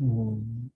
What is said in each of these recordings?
Mm,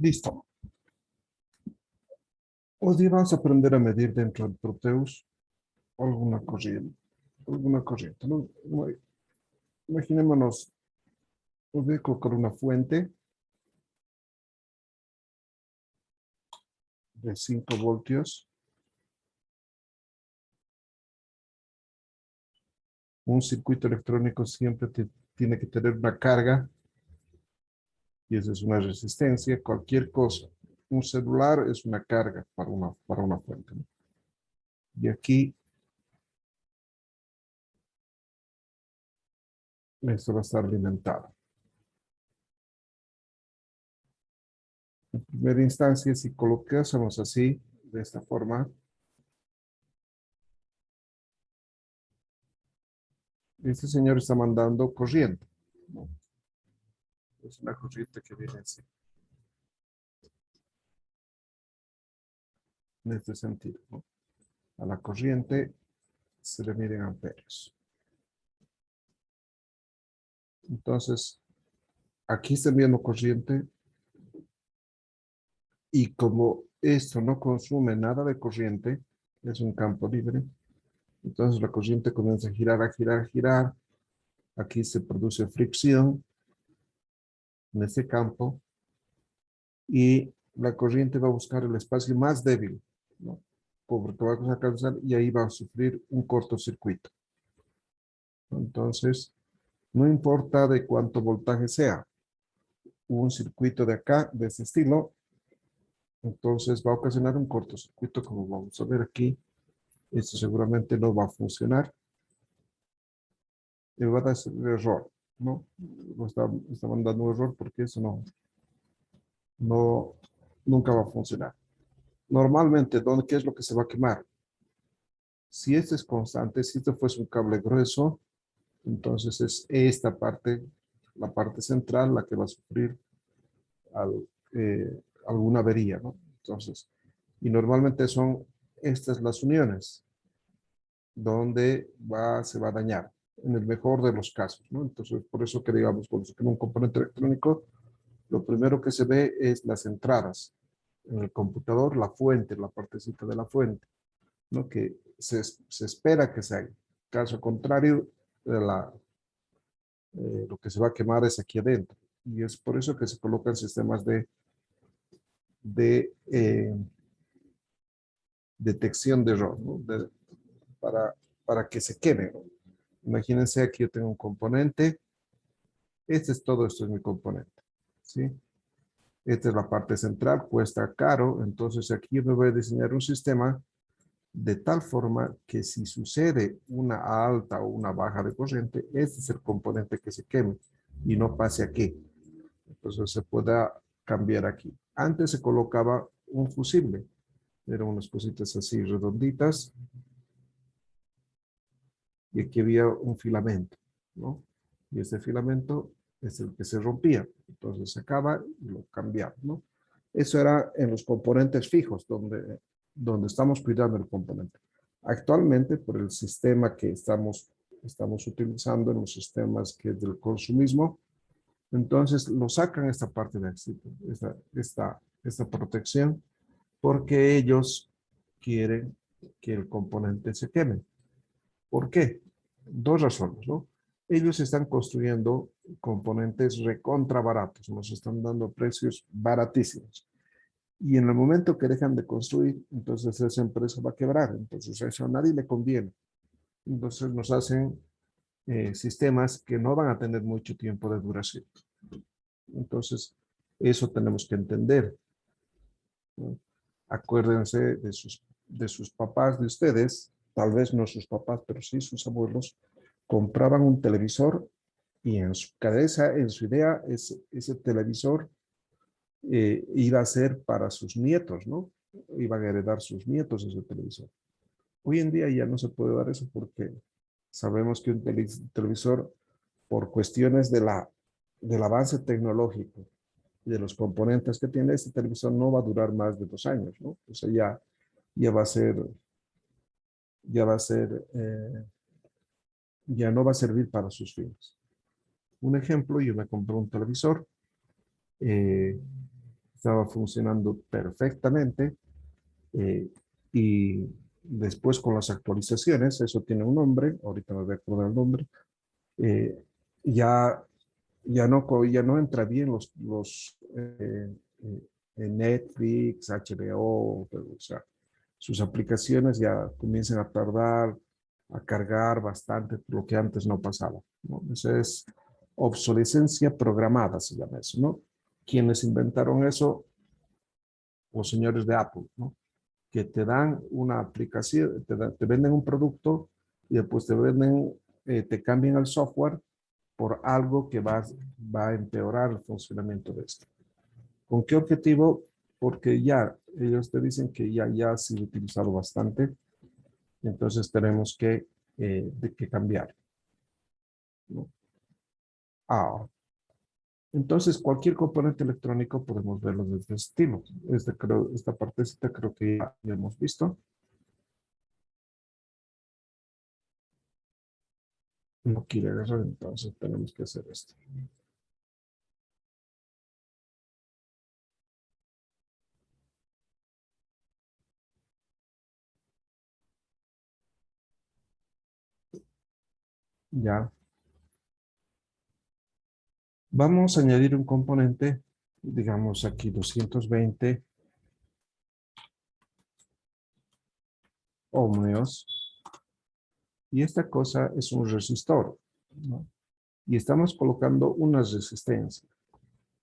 Listo. Hoy día vamos a aprender a medir dentro del Proteus alguna corriente. Alguna corriente, ¿no? Imaginémonos, voy a colocar una fuente de 5 voltios. Un circuito electrónico siempre tiene que tener una carga y esa es una resistencia, cualquier cosa. Un celular es una carga para una fuente, ¿no? Y aquí esto va a estar alimentado. En primera instancia, si colocásemos así, de esta forma, este señor está mandando corriente, ¿no? Es una corriente que viene así, en este sentido, ¿no? A la corriente se le miden amperios. Entonces, aquí está enviando corriente y como esto no consume nada de corriente, es un campo libre, entonces la corriente comienza a girar, a girar, a girar. Aquí se produce fricción en este campo y la corriente va a buscar el espacio más débil, ¿no? Porque va a causar y ahí va a sufrir un cortocircuito. Entonces, no importa de cuánto voltaje sea, un circuito de acá, de este estilo, entonces va a ocasionar un cortocircuito, como vamos a ver aquí. Esto seguramente no va a funcionar. Y va a dar error, ¿no? Está mandando un error porque eso no, nunca va a funcionar. Normalmente, ¿qué es lo que se va a quemar? Si este es constante, si esto fuese un cable grueso, entonces es esta parte, la parte central, la que va a sufrir alguna avería, ¿no? Entonces, y normalmente son estas las uniones donde se va a dañar, en el mejor de los casos, ¿no? Entonces, por eso que digamos, cuando se quema un componente electrónico, lo primero que se ve es las entradas en el computador, la fuente, la partecita de la fuente, ¿no? Que se espera que se haga. Caso contrario, lo que se va a quemar es aquí adentro. Y es por eso que se colocan sistemas de detección de error, ¿no? Para que se queme, ¿no? Imagínense, aquí yo tengo un componente. Todo esto es mi componente, ¿sí? Esta es la parte central, cuesta caro. Entonces aquí yo me voy a diseñar un sistema de tal forma que si sucede una alta o una baja de corriente, este es el componente que se queme y no pase aquí. Entonces se pueda cambiar aquí. Antes se colocaba un fusible, eran unas cositas así redonditas y aquí había un filamento, ¿no? Y este filamento es el que se rompía. Entonces se acaba y lo cambiaba, ¿no? Eso era en los componentes fijos, donde estamos cuidando el componente. Actualmente, por el sistema que estamos utilizando en los sistemas que es del consumismo, entonces lo sacan esta parte de esta protección, porque ellos quieren que el componente se queme. ¿Por qué? Dos razones, ¿no? Ellos están construyendo componentes recontra baratos, nos están dando precios baratísimos. Y en el momento que dejan de construir, entonces esa empresa va a quebrar. Entonces eso a nadie le conviene. Entonces nos hacen sistemas que no van a tener mucho tiempo de duración. Entonces, eso tenemos que entender, ¿no? Acuérdense de sus papás, de ustedes, tal vez no sus papás, pero sí sus abuelos, compraban un televisor y en su cabeza, en su idea, ese televisor iba a ser para sus nietos, ¿no? Iban a heredar sus nietos ese televisor. Hoy en día ya no se puede dar eso porque sabemos que un televisor, por cuestiones del avance tecnológico y de los componentes que tiene, este televisor no va a durar más de 2 años, ¿no? O sea, ya va a ser, ya va a ser, ya no va a servir para sus fines. Un ejemplo, yo me compré un televisor, eh, estaba funcionando perfectamente, eh, y después con las actualizaciones, eso tiene un nombre, ahorita me voy a acordar el nombre, eh, ya, ya no entra bien Netflix, HBO, o sea, sus aplicaciones ya comienzan a tardar, a cargar bastante, lo que antes no pasaba, ¿no? Eso es obsolescencia programada, se llama eso, ¿no? Quienes inventaron eso, los señores de Apple, ¿no? Que te dan una aplicación, te venden un producto y después te cambian el software por algo que va a empeorar el funcionamiento de esto. ¿Con qué objetivo? Porque ya ellos te dicen que ya ha sido utilizado bastante, entonces tenemos que cambiar, ¿no? Ah, entonces cualquier componente electrónico podemos verlo desde este estilo. Esta partecita creo que ya hemos visto. No quiere agarrar, entonces tenemos que hacer esto. Ya. Vamos a añadir un componente, digamos aquí 220 ohmios, y esta cosa es un resistor, ¿no? Y estamos colocando una resistencia.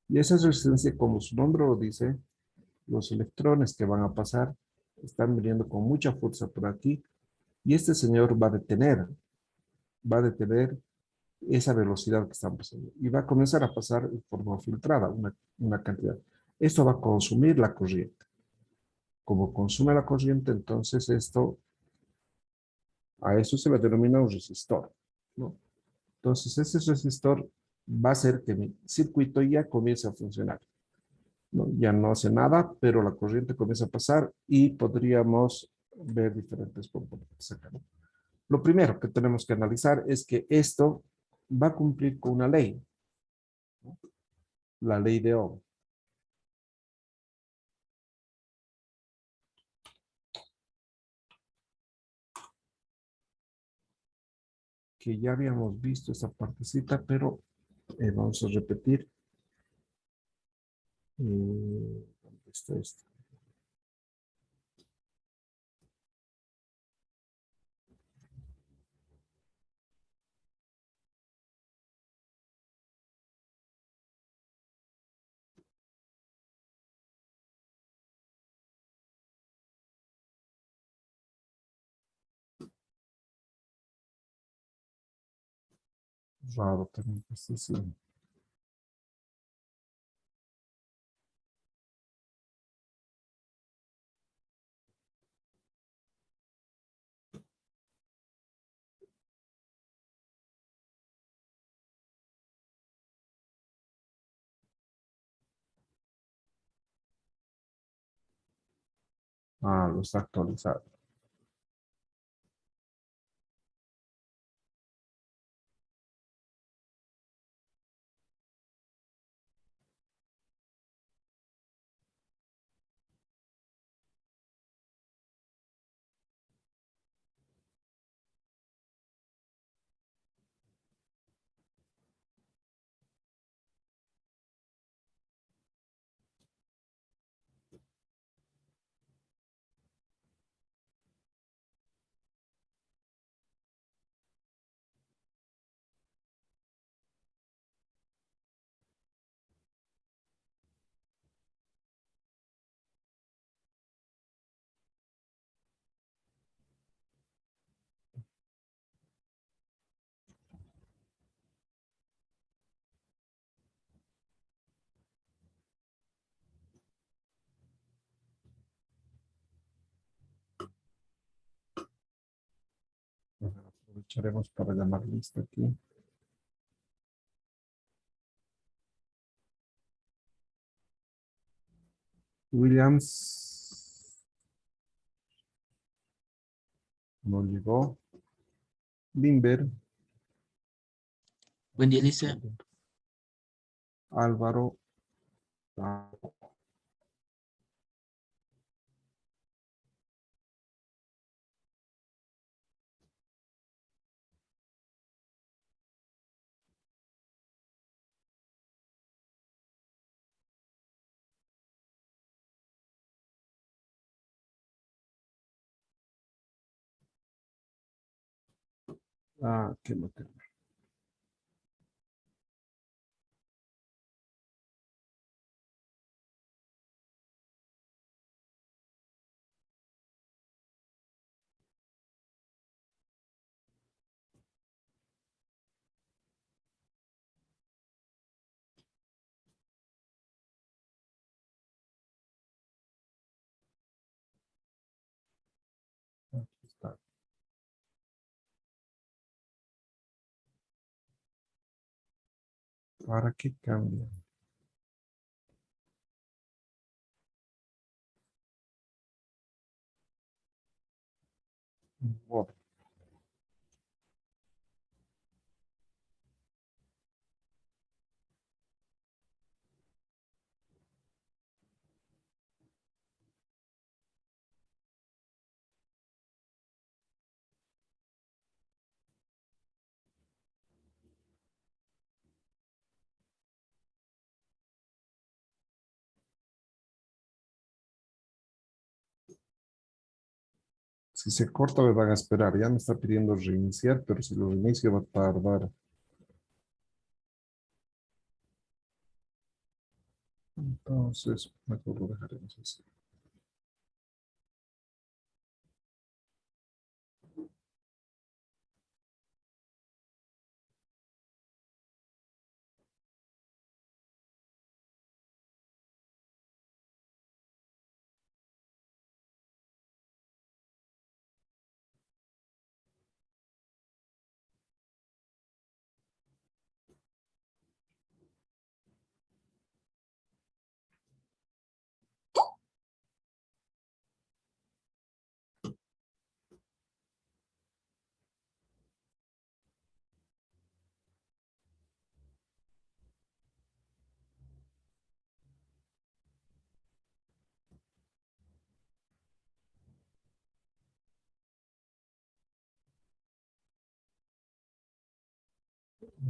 Y esa resistencia, como su nombre lo dice, los electrones que van a pasar están viniendo con mucha fuerza por aquí, y este señor va a detener esa velocidad que están pasando y va a comenzar a pasar en forma filtrada una cantidad. Esto va a consumir la corriente. Como consume la corriente, entonces a eso se le denomina un resistor, ¿no? Entonces ese resistor va a hacer que mi circuito ya comience a funcionar, ¿no? Ya no hace nada, pero la corriente comienza a pasar y podríamos ver diferentes componentes acá, ¿no? Lo primero que tenemos que analizar es que esto va a cumplir con una ley, ¿no? La ley de Ohm, que ya habíamos visto esa partecita, pero vamos a repetir. ¿Dónde está esto? Raro también que esté así. Ah, lo está actualizado. aprovecharemos para llamar lista aquí. Williams no llegó. Limber. Buen día, Lisa. Álvaro. Tampoco. Ah, qué no tengo. Aquí está. ¿Para qué cambia? Bueno, si se corta me van a esperar. Ya me está pidiendo reiniciar, pero si lo reinicio va a tardar. Entonces, mejor lo dejaremos así.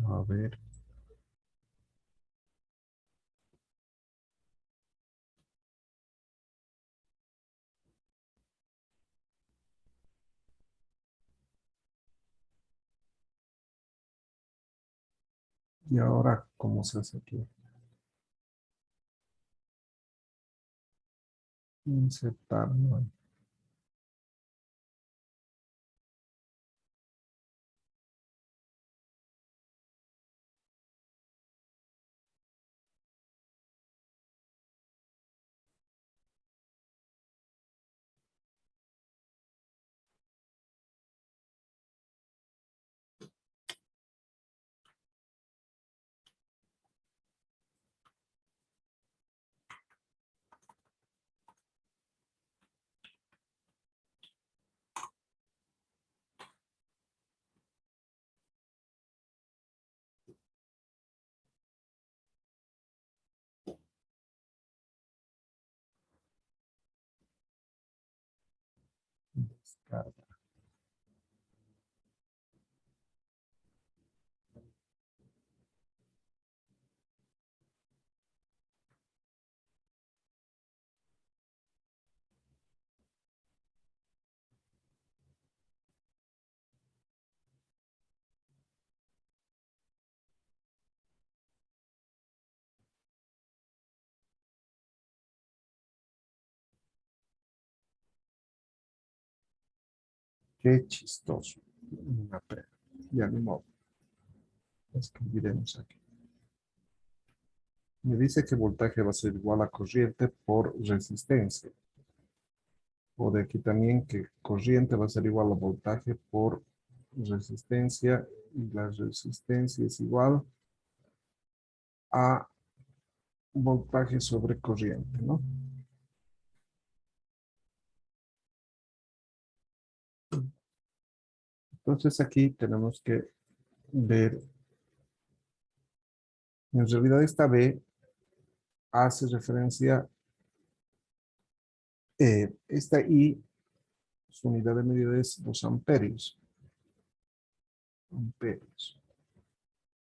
A ver. Y ahora, ¿cómo se hace aquí? Insertar, ¿no? Descarga. Qué chistoso. Una pena. Ya ni modo. Escribiremos aquí. Me dice que voltaje va a ser igual a corriente por resistencia. O de aquí también que corriente va a ser igual a voltaje por resistencia y la resistencia es igual a voltaje sobre corriente, ¿no? Entonces aquí tenemos que ver, en realidad esta B hace referencia, esta I, su unidad de medida es los amperios. Amperios.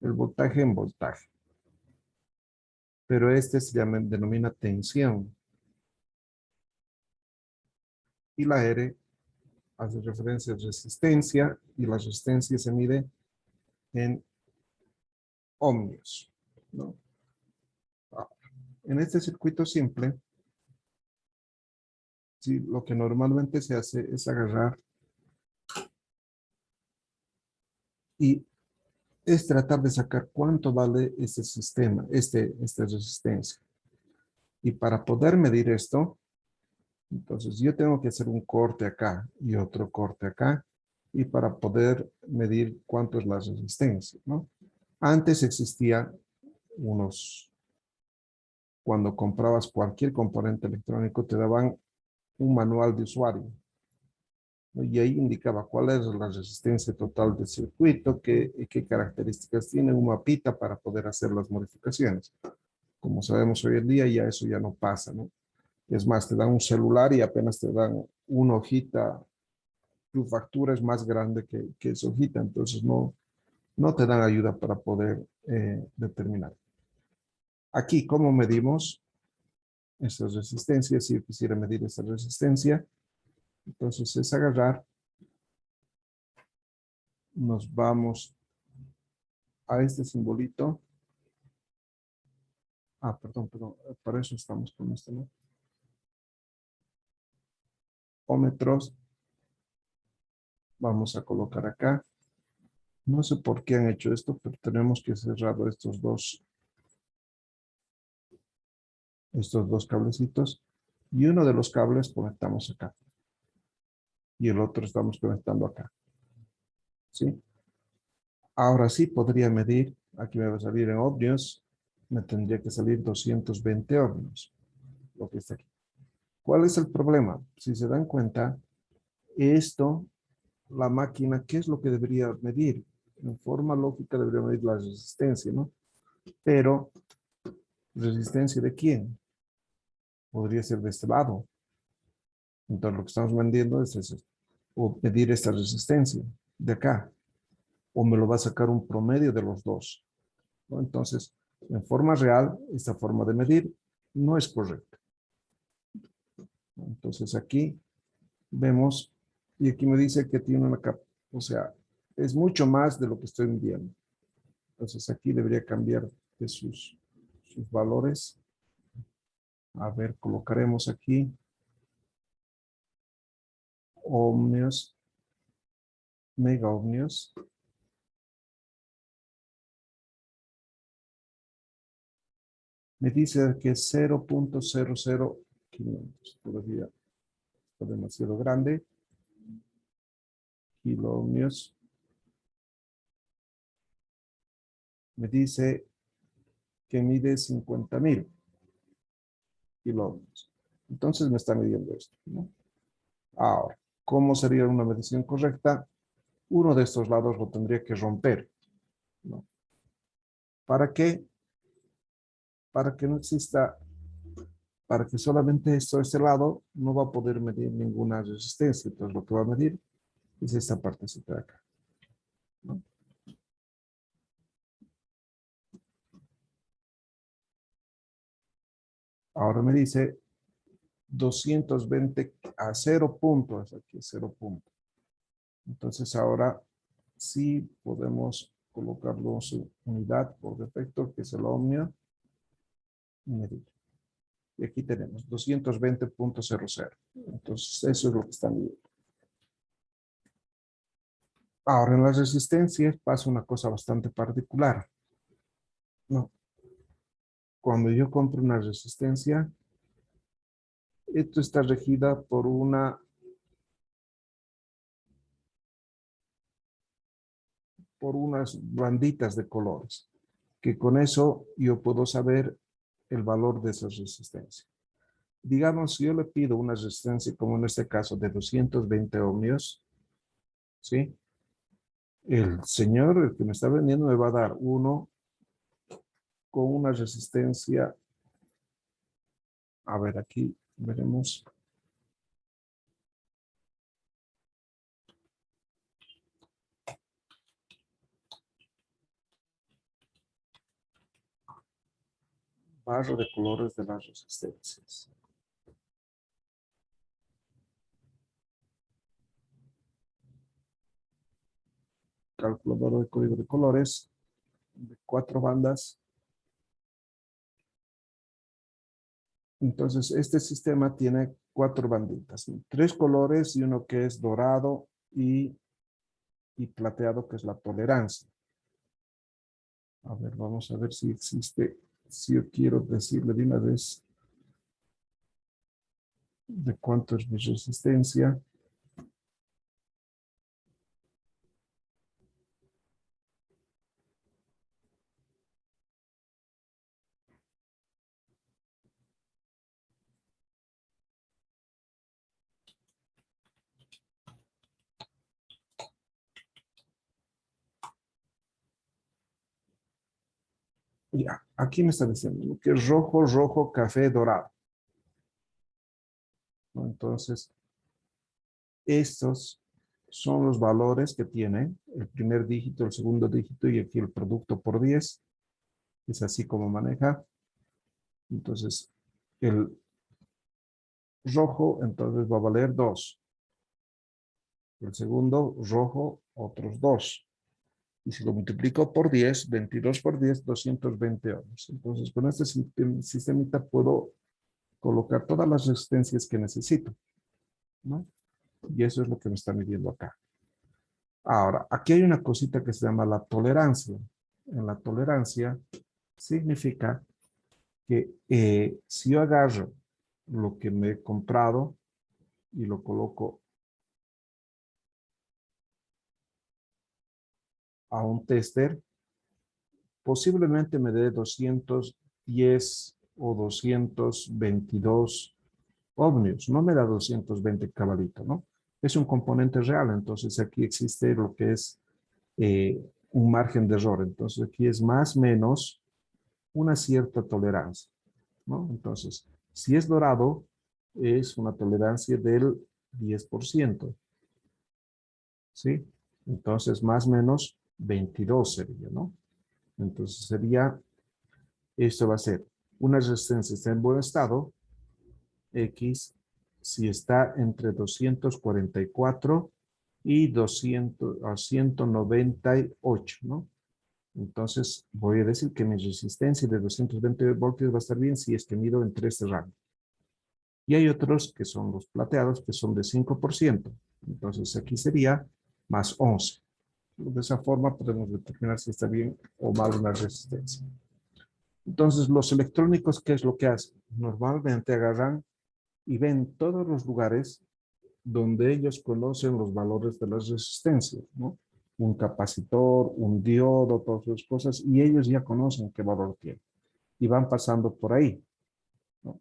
El voltaje en voltaje. Pero este se llama, denomina tensión. Y la R hace referencia a resistencia y la resistencia se mide en ohmios, ¿no? En este circuito simple, sí, lo que normalmente se hace es agarrar y es tratar de sacar cuánto vale este sistema, esta resistencia. Y para poder medir esto, entonces yo tengo que hacer un corte acá y otro corte acá, y para poder medir cuánto es la resistencia, ¿no? Antes existía cuando comprabas cualquier componente electrónico, te daban un manual de usuario, ¿no? Y ahí indicaba cuál es la resistencia total del circuito, qué características tiene, un mapita para poder hacer las modificaciones. Como sabemos hoy en día, ya eso ya no pasa, ¿no? Es más, te dan un celular y apenas te dan una hojita, tu factura es más grande que esa hojita, entonces no te dan ayuda para poder determinar. Aquí, ¿cómo medimos esta resistencia? Si yo quisiera medir esta resistencia, entonces es agarrar, nos vamos a este simbolito. Perdón, para eso estamos con esto, ¿no? Ómetros, vamos a colocar acá. No sé por qué han hecho esto, pero tenemos que cerrar estos dos cablecitos. Y uno de los cables conectamos acá. Y el otro estamos conectando acá. ¿Sí? Ahora sí podría medir, aquí me va a salir en ohmios, me tendría que salir 220 ohmios, lo que está aquí. ¿Cuál es el problema? Si se dan cuenta, esto, la máquina, ¿qué es lo que debería medir? En forma lógica debería medir la resistencia, ¿no? Pero, ¿resistencia de quién? Podría ser de este lado. Entonces lo que estamos vendiendo es eso. O medir esta resistencia de acá. O me lo va a sacar un promedio de los dos, ¿no? Entonces, en forma real, esta forma de medir no es correcta. Entonces aquí vemos, y aquí me dice que tiene una capa, o sea, es mucho más de lo que estoy midiendo. Entonces aquí debería cambiar de sus valores. A ver, colocaremos aquí ohmios, mega ohmios. Me dice que es 0.00500. Todavía está demasiado grande. Kilo ohmios. Me dice que mide 50,000 kilo ohmios. Entonces me está midiendo esto, ¿no? Ahora, ¿cómo sería una medición correcta? Uno de estos lados lo tendría que romper, ¿no? ¿Para qué? Para que no exista, para que solamente este lado no va a poder medir ninguna resistencia. Entonces lo que va a medir es esta partecita de acá, ¿no? Ahora me dice 220 a 0 puntos, aquí 0 puntos. Entonces ahora sí podemos colocarlo en su unidad por defecto, que es el ohmio, y medir. Y aquí tenemos 220.00. Entonces eso es lo que están midiendo. Ahora en las resistencias pasa una cosa bastante particular, ¿no? Cuando yo compro una resistencia, esto está regida por una por unas banditas de colores, que con eso yo puedo saber el valor de esa resistencia. Digamos, si yo le pido una resistencia, como en este caso, de 220 ohmios, ¿sí? El señor, el que me está vendiendo, me va a dar uno con una resistencia, a ver, aquí veremos. Barra de colores de las resistencias. Calculador de código de colores de 4 bandas. Entonces, este sistema tiene 4 banditas, 3 colores y uno que es dorado y plateado, que es la tolerancia. A ver, vamos a ver si existe, si yo quiero decirle de una vez de cuánto es mi resistencia. Ya, aquí me está diciendo que es rojo, rojo, café, dorado, ¿no? Entonces, estos son los valores que tiene el primer dígito, el segundo dígito y aquí el producto por 10. Es así como maneja. Entonces, el rojo, entonces va a valer 2. El segundo, rojo, otros 2. Y si lo multiplico por 10, 22 por 10, 220 ohms. Entonces, con este sistemita puedo colocar todas las resistencias que necesito, ¿no? Y eso es lo que me está midiendo acá. Ahora, aquí hay una cosita que se llama la tolerancia. En la tolerancia significa que si yo agarro lo que me he comprado y lo coloco a un tester, posiblemente me dé 210 o 222 ohmios. No me da 220 cabalitos, ¿no? Es un componente real, entonces aquí existe lo que es un margen de error. Entonces aquí es más o menos una cierta tolerancia, ¿no? Entonces, si es dorado, es una tolerancia del 10%, ¿sí? Entonces, más o menos 22 sería, ¿no? Entonces sería, esto va a ser una resistencia está en buen estado, X, si está entre 244 y 200 a 198, ¿no? Entonces voy a decir que mi resistencia de 220 voltios va a estar bien si es que mido entre este rango. Y hay otros que son los plateados que son de 5%. Entonces aquí sería más 11. De esa forma podemos determinar si está bien o mal una resistencia. Entonces los electrónicos, ¿qué es lo que hacen? Normalmente agarran y ven todos los lugares donde ellos conocen los valores de las resistencias, ¿no? Un capacitor, un diodo, todas esas cosas, y ellos ya conocen qué valor tiene. Y van pasando por ahí, ¿no?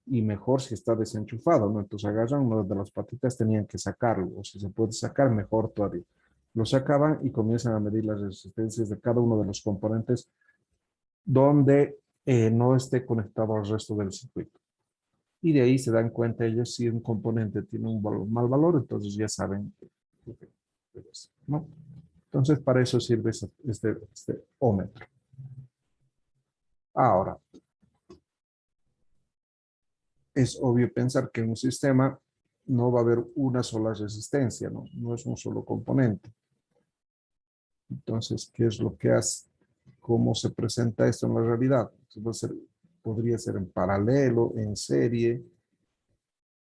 Y mejor si está desenchufado, ¿no? Entonces agarran una de las patitas, tenían que sacarlo, o si se puede sacar, mejor todavía. Lo sacaban y comienzan a medir las resistencias de cada uno de los componentes donde no esté conectado al resto del circuito. Y de ahí se dan cuenta ellos si un componente tiene un valor, mal valor, entonces ya saben, ¿no? Entonces para eso sirve este ómetro. Ahora, es obvio pensar que en un sistema no va a haber una sola resistencia, ¿no? No es un solo componente. Entonces, ¿qué es lo que hace? ¿Cómo se presenta esto en la realidad? Podría ser en paralelo, en serie.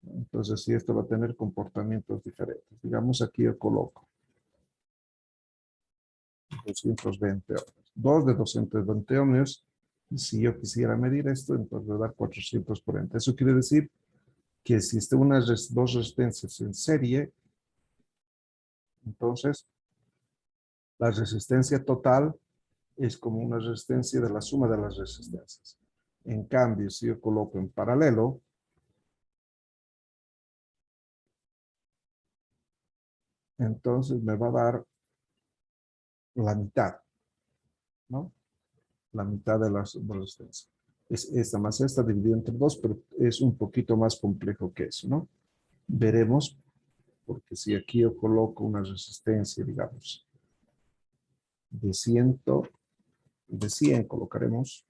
Entonces, sí, esto va a tener comportamientos diferentes. Digamos, aquí yo coloco 220 ohmios. 2 de 220 ohmios. Si yo quisiera medir esto, entonces voy a dar 440. Eso quiere decir que si están dos resistencias en serie, entonces La resistencia total es como una resistencia de la suma de las resistencias. En cambio, si yo coloco en paralelo, entonces me va a dar la mitad, ¿no? La mitad de las resistencias. Es esta más esta dividida entre dos, pero es un poquito más complejo que eso, ¿no? Veremos, porque si aquí yo coloco una resistencia, digamos, de 100, de 100 colocaremos,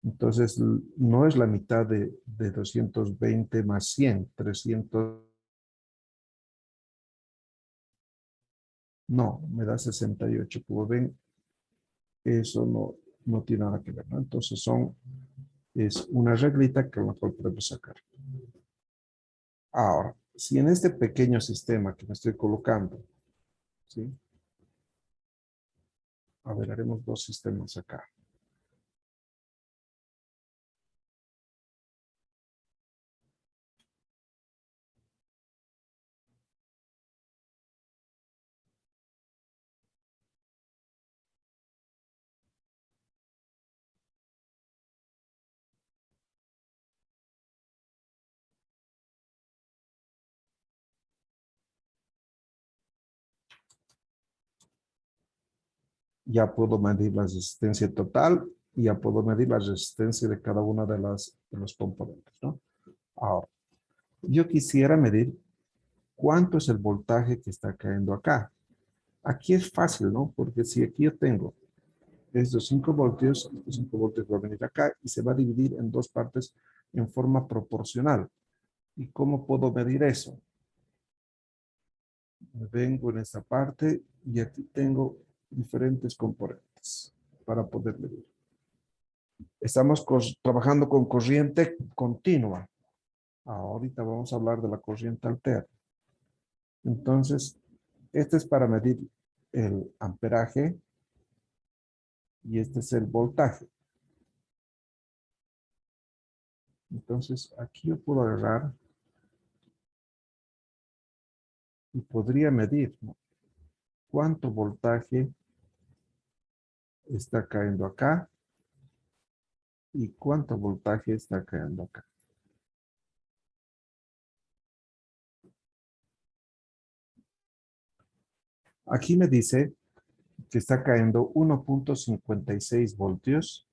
entonces no es la mitad de 220 más 100, 300, no, me da 68, como ven, eso no tiene nada que ver, ¿no? Entonces es una reglita que la cual podemos sacar. Ahora, si en este pequeño sistema que me estoy colocando, ¿sí? A ver, haremos dos sistemas acá. Ya puedo medir la resistencia total y ya puedo medir la resistencia de cada una de los componentes, ¿no? Ahora, yo quisiera medir cuánto es el voltaje que está cayendo acá. Aquí es fácil, ¿no? Porque si aquí yo tengo estos 5 voltios va a venir acá y se va a dividir en dos partes en forma proporcional. ¿Y cómo puedo medir eso? Vengo en esta parte y aquí tengo diferentes componentes para poder medir. Estamos trabajando con corriente continua. Ahorita vamos a hablar de la corriente alterna. Entonces, este es para medir el amperaje y este es el voltaje. Entonces, aquí yo puedo agarrar y podría medir, ¿no? Cuánto voltaje está cayendo acá y cuánto voltaje está cayendo acá. Aquí me dice que está cayendo 1.56 voltios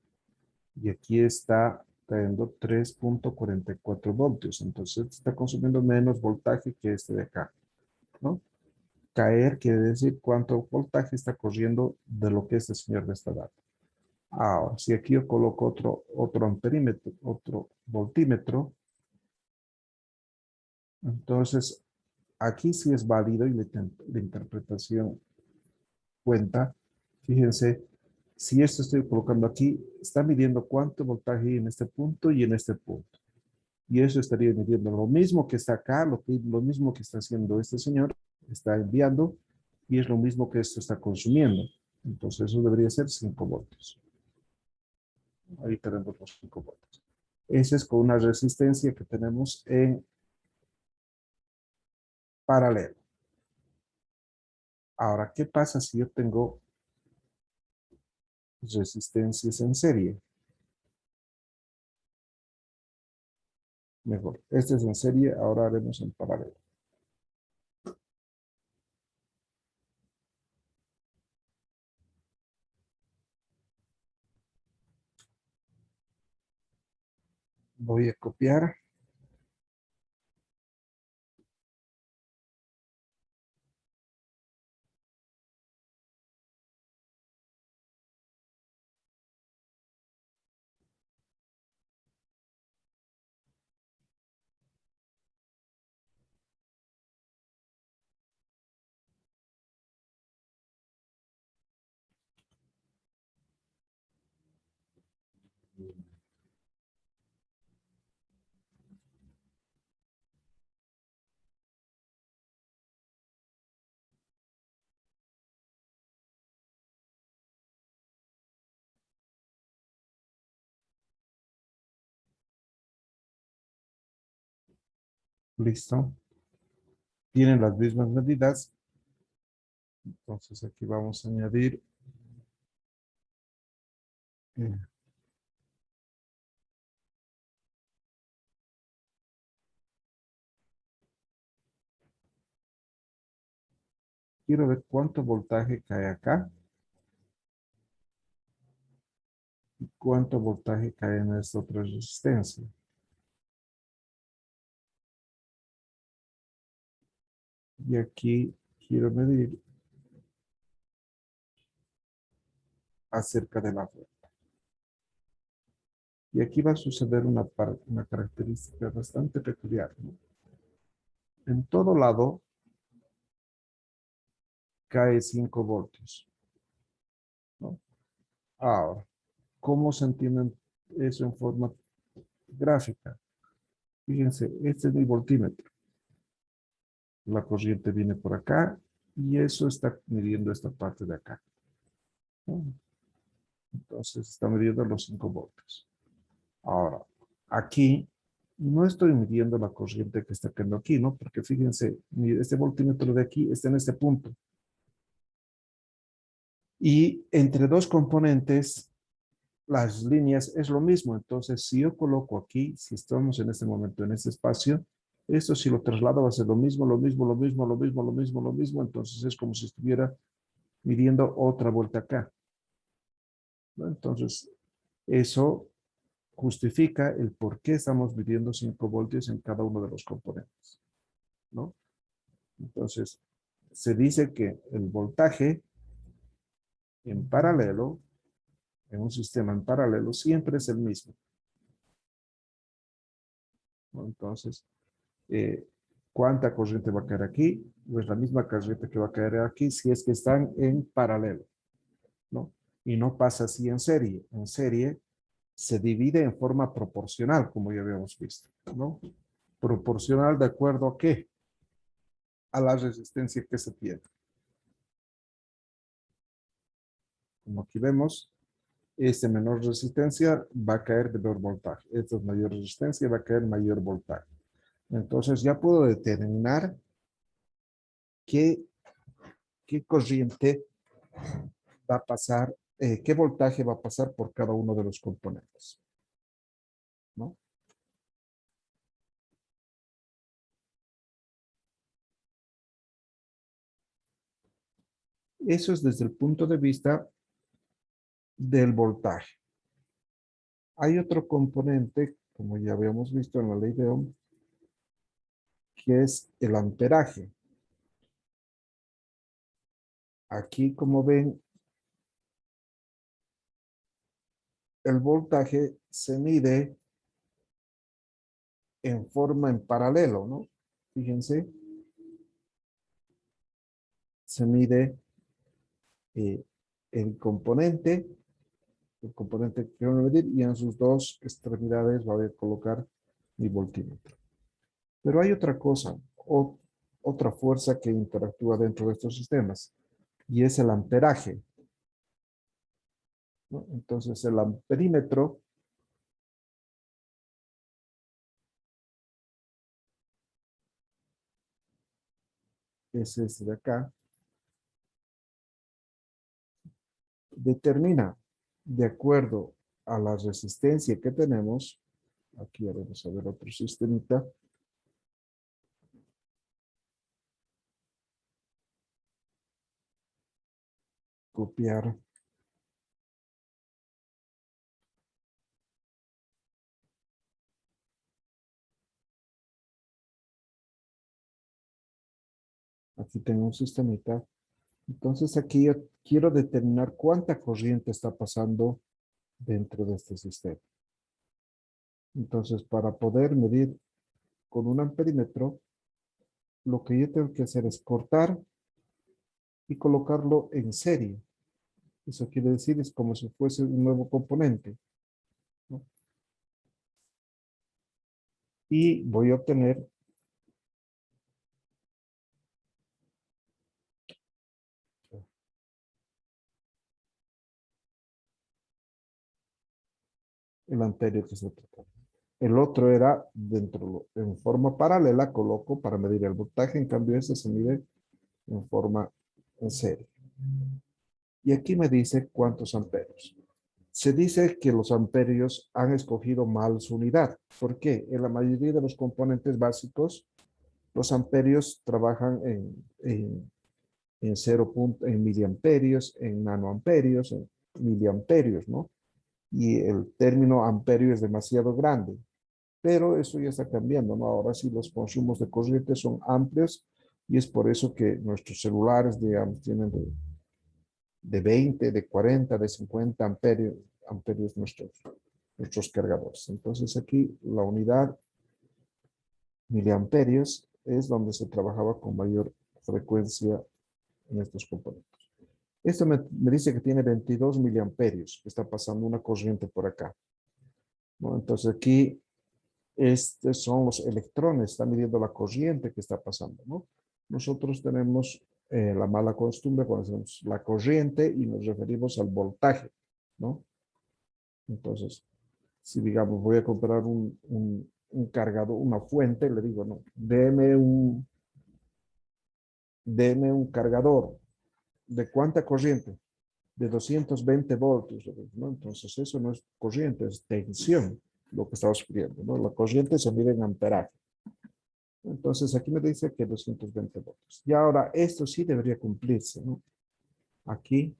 y aquí está cayendo 3.44 voltios. Entonces está consumiendo menos voltaje que este de acá, ¿no? Caer quiere decir cuánto voltaje está corriendo de lo que este señor me está dando. Ahora, si aquí yo coloco otro amperímetro, otro voltímetro, entonces aquí sí es válido y la interpretación cuenta. Fíjense, si esto estoy colocando aquí, está midiendo cuánto voltaje hay en este punto y en este punto. Y eso estaría midiendo lo mismo que está acá, lo mismo que está haciendo este señor, está enviando, y es lo mismo que esto está consumiendo. Entonces eso debería ser 5 voltios. Ahí tenemos los 5 voltios. Ese es con una resistencia que tenemos en paralelo. Ahora, ¿qué pasa si yo tengo resistencias en serie? Mejor. Este es en serie, ahora haremos en paralelo. Voy a copiar. Listo. Tienen las mismas medidas. Entonces aquí vamos a añadir eh, quiero ver cuánto voltaje cae acá y cuánto voltaje cae en esta otra resistencia. Y aquí quiero medir acerca de la red. Y aquí va a suceder una característica bastante peculiar, ¿no? En todo lado cae 5 voltios, ¿no? Ahora, ¿cómo se entiende eso en forma gráfica? Fíjense, este es mi voltímetro. La corriente viene por acá y eso está midiendo esta parte de acá, ¿no? Entonces está midiendo los 5 voltios. Ahora, aquí no estoy midiendo la corriente que está cayendo aquí, ¿no? Porque fíjense, este voltímetro de aquí está en este punto. Y entre dos componentes, las líneas es lo mismo. Entonces, si yo coloco aquí, si estamos en este momento en este espacio, esto si lo traslado va a ser lo mismo, lo mismo, lo mismo, lo mismo, lo mismo, lo mismo. Entonces es como si estuviera midiendo otra vuelta acá, ¿no? Entonces, eso justifica el por qué estamos midiendo 5 voltios en cada uno de los componentes, ¿no? Entonces, se dice que el voltaje en paralelo, en un sistema en paralelo, siempre es el mismo, ¿no? Entonces, eh, ¿cuánta corriente va a caer aquí? Pues la misma corriente que va a caer aquí si es que están en paralelo, ¿no? Y no pasa así en serie. En serie se divide en forma proporcional, como ya habíamos visto, ¿no? Proporcional de acuerdo a qué? A la resistencia que se tiene. Como aquí vemos, este menor resistencia va a caer menor voltaje. Esta es mayor resistencia, va a caer mayor voltaje. Entonces ya puedo determinar qué, qué corriente va a pasar, qué voltaje va a pasar por cada uno de los componentes, ¿no? Eso es desde el punto de vista del voltaje. Hay otro componente, como ya habíamos visto en la ley de Ohm, que es el amperaje. Aquí, como ven, el voltaje se mide en forma en paralelo, ¿no? Fíjense, se mide eh, el componente, que quiero medir, y en sus dos extremidades voy a colocar mi voltímetro. Pero hay otra cosa, otra fuerza que interactúa dentro de estos sistemas, y es el amperaje, ¿no? Entonces, el amperímetro es este de acá, determina de acuerdo a la resistencia que tenemos. Aquí vamos a ver otro sistemita. Copiar. Aquí tengo un sistemita. Entonces aquí yo quiero determinar cuánta corriente está pasando dentro de este sistema. Entonces, para poder medir con un amperímetro, lo que yo tengo que hacer es cortar y colocarlo en serie. Eso quiere decir, es como si fuese un nuevo componente, ¿no? Y voy a obtener el anterior que se trató. El otro era dentro, en forma paralela, coloco para medir el voltaje. En cambio, este se mide en forma en serie. Y aquí me dice cuántos amperios. Se dice que los amperios han escogido mal su unidad. ¿Por qué? En la mayoría de los componentes básicos, los amperios trabajan en 0. En miliamperios, en nanoamperios, en miliamperios, ¿no? Y el término amperio es demasiado grande. Pero eso ya está cambiando, ¿no? Ahora sí los consumos de corriente son amplios y es por eso que nuestros celulares, digamos, tienen de 20, de 40, de 50 amperios nuestros cargadores. Entonces aquí la unidad miliamperios es donde se trabajaba con mayor frecuencia en estos componentes. Esto me dice que tiene 22 miliamperios, que está pasando una corriente por acá, ¿no? Entonces aquí, estos son los electrones, está midiendo la corriente que está pasando, ¿no? Nosotros tenemos la mala costumbre cuando decimos la corriente y nos referimos al voltaje, ¿no? Entonces, si digamos voy a comprar un cargador, una fuente, le digo, no, deme un cargador. ¿De cuánta corriente? De 220 voltios, ¿no? Entonces eso no es corriente, es tensión, lo que estamos pidiendo, ¿no? La corriente se mide en amperaje. Entonces aquí me dice que 220 voltios. Y ahora esto sí debería cumplirse, ¿no? Aquí,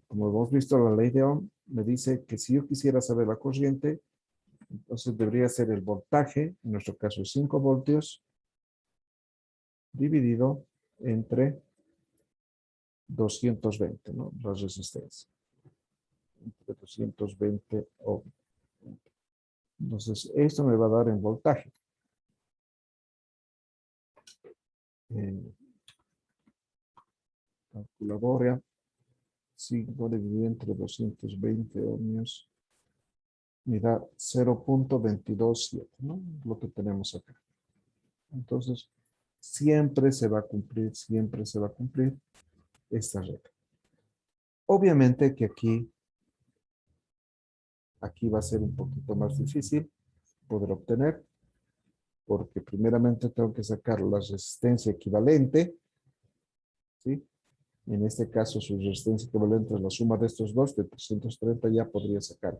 como hemos visto la ley de Ohm, me dice que si yo quisiera saber la corriente, entonces debería ser el voltaje, en nuestro caso es 5 voltios, dividido entre 220, ¿no? La resistencia. Entre 220 ohm. Entonces, esto me va a dar en voltaje. Calculadora, 5 dividido entre 220 ohmios, me da 0.227, ¿no? Lo que tenemos acá. Entonces, siempre se va a cumplir esta regla. Obviamente que aquí va a ser un poquito más difícil poder obtener, porque primeramente tengo que sacar la resistencia equivalente, ¿sí? En este caso, su resistencia equivalente es la suma de estos dos, de 330 ya podría sacar.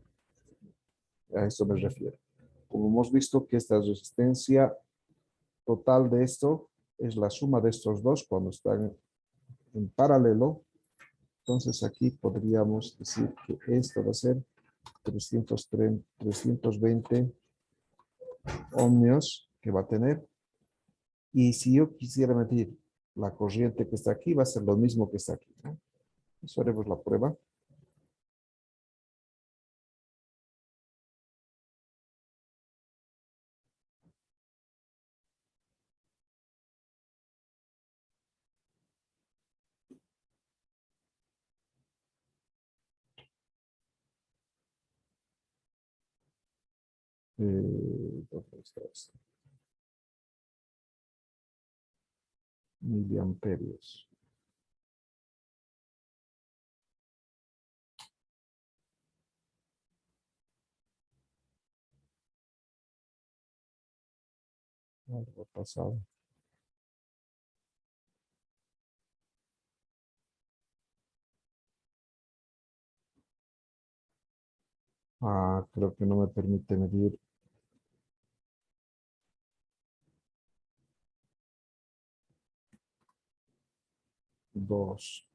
A esto me refiero. Como hemos visto que esta resistencia total de esto es la suma de estos dos cuando están en paralelo, entonces aquí podríamos decir que esto va a ser 320 ohmios que va a tener. Y si yo quisiera medir la corriente que está aquí, va a ser lo mismo que está aquí, ¿no? Eso haremos la prueba. ¿Dónde está esto? Miliamperios. Algo pasado. Creo que no me permite medir. Dos.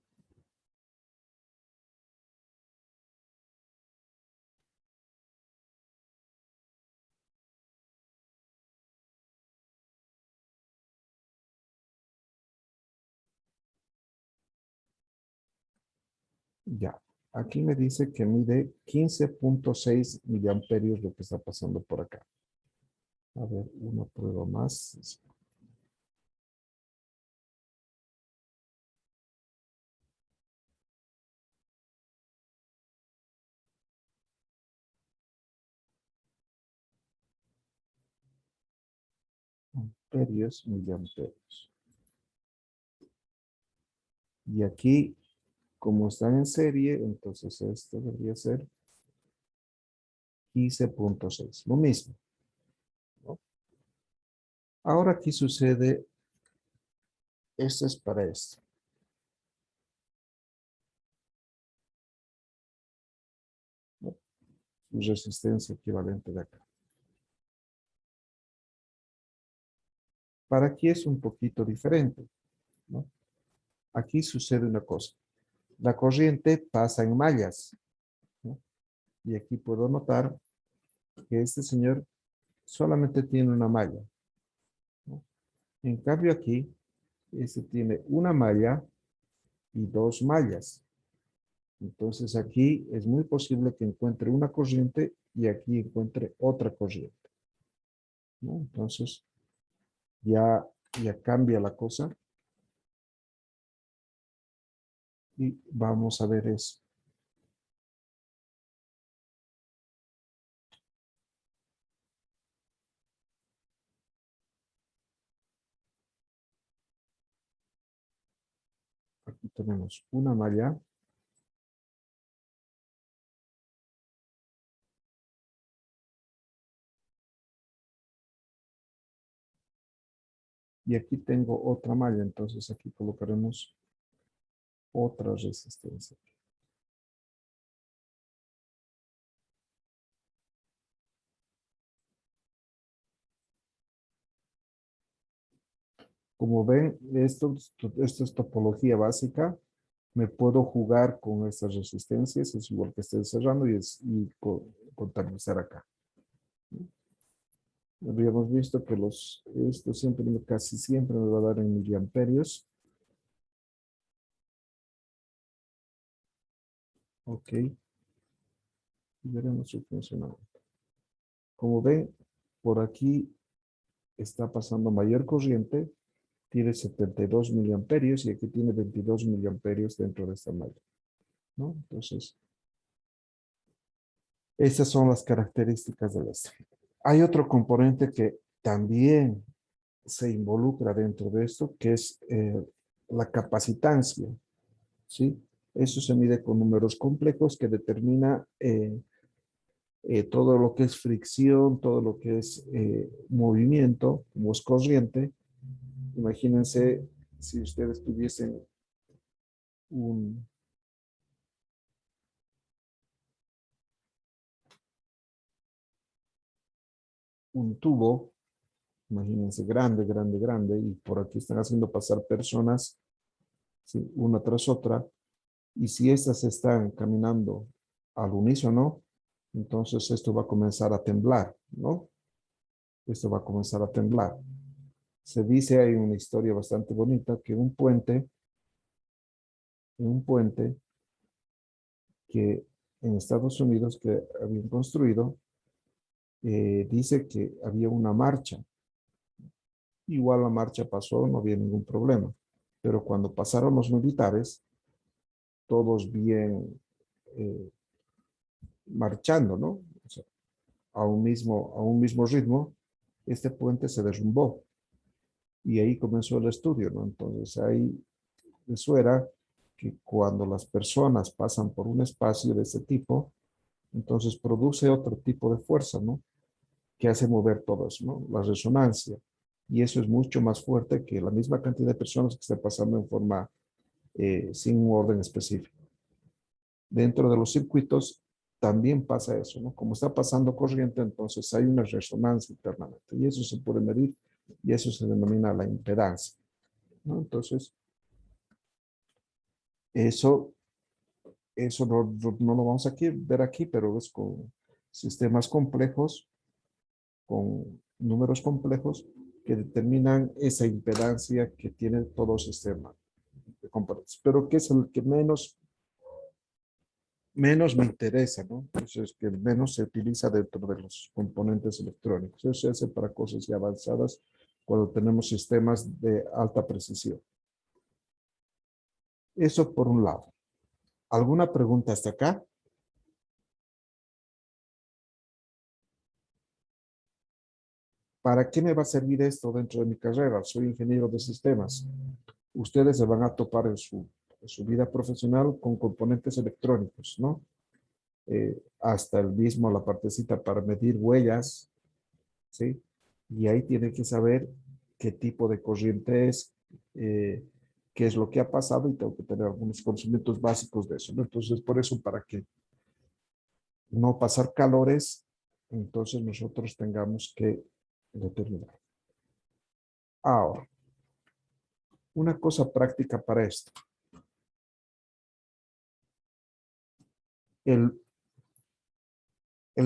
Ya. Aquí me dice que mide 15.6 miliamperios lo que está pasando por acá. A ver, una prueba más. Amperios, miliamperios. Y aquí, como están en serie, entonces esto debería ser 15.6. Lo mismo, ¿no? Ahora aquí sucede, esto es para esto. su resistencia equivalente de acá. Para aquí es un poquito diferente, ¿no? Aquí sucede una cosa. La corriente pasa en mallas, ¿no? Y aquí puedo notar que este señor solamente tiene una malla, ¿no? En cambio aquí, este tiene una malla y dos mallas. Entonces aquí es muy posible que encuentre una corriente y aquí encuentre otra corriente, ¿no? Entonces ya cambia la cosa y vamos a ver eso. Aquí tenemos una malla y aquí tengo otra malla, entonces aquí colocaremos otra resistencia. Como ven, esto es topología básica. Me puedo jugar con estas resistencias, es igual que estoy cerrando contabilizar acá. Habíamos visto que esto siempre, casi siempre me va a dar en miliamperios. Ok, y veremos su funcionamiento. Como ven, por aquí está pasando mayor corriente, tiene 72 miliamperios y aquí tiene 22 miliamperios dentro de esta malla, ¿no? Entonces, estas son las características del este. Hay otro componente que también se involucra dentro de esto, que es la capacitancia, ¿sí? Eso se mide con números complejos que determina todo lo que es fricción, todo lo que es movimiento, como es corriente. Imagínense si ustedes tuviesen un, un tubo, imagínense grande, grande, grande, y por aquí están haciendo pasar personas, ¿sí? Una tras otra, y si estas están caminando al unísono, entonces esto va a comenzar a temblar, ¿no? Esto va a comenzar a temblar. Se dice, hay una historia bastante bonita, que un puente que en Estados Unidos que habían construido, dice que había una marcha. Igual la marcha pasó, no había ningún problema. Pero cuando pasaron los militares, todos bien marchando, ¿no? O sea, a un mismo ritmo, este puente se derrumbó. Y ahí comenzó el estudio, ¿no? Entonces ahí eso era que cuando las personas pasan por un espacio de ese tipo, entonces produce otro tipo de fuerza, ¿no? Que hace mover todo eso, ¿no? La resonancia. Y eso es mucho más fuerte que la misma cantidad de personas que estén pasando en forma sin un orden específico. Dentro de los circuitos también pasa eso, ¿no? Como está pasando corriente, entonces hay una resonancia internamente y eso se puede medir y eso se denomina la impedancia, ¿no? Entonces, eso, eso no lo vamos a ver aquí, pero es con sistemas complejos, con números complejos que determinan esa impedancia que tiene todo sistema de componentes, pero que es el que menos me interesa, ¿no? Entonces, que menos se utiliza dentro de los componentes electrónicos. Eso se hace para cosas ya avanzadas cuando tenemos sistemas de alta precisión. Eso por un lado. ¿Alguna pregunta hasta acá? ¿Para qué me va a servir esto dentro de mi carrera? Soy ingeniero de sistemas. Ustedes se van a topar en su vida profesional con componentes electrónicos, ¿no? Hasta el mismo, la partecita para medir huellas, ¿sí? Y ahí tienen que saber qué tipo de corriente es, qué es lo que ha pasado y tengo que tener algunos conocimientos básicos de eso, ¿no? Entonces, por eso, no pasar calores, entonces nosotros tengamos que determinar. Ahora, una cosa práctica para esto. El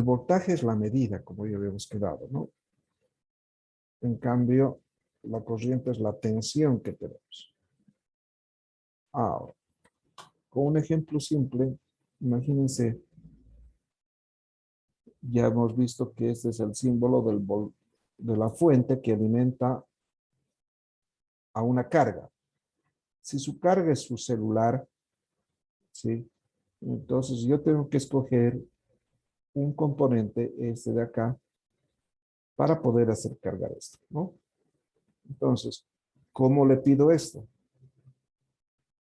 voltaje es la medida, como ya habíamos quedado, ¿no? En cambio, la corriente es la tensión que tenemos. Ahora, con un ejemplo simple, imagínense, ya hemos visto que este es el símbolo de la fuente que alimenta a una carga. Si su carga es su celular, ¿sí? Entonces yo tengo que escoger un componente, este de acá, para poder hacer cargar esto, ¿no? Entonces, ¿cómo le pido esto?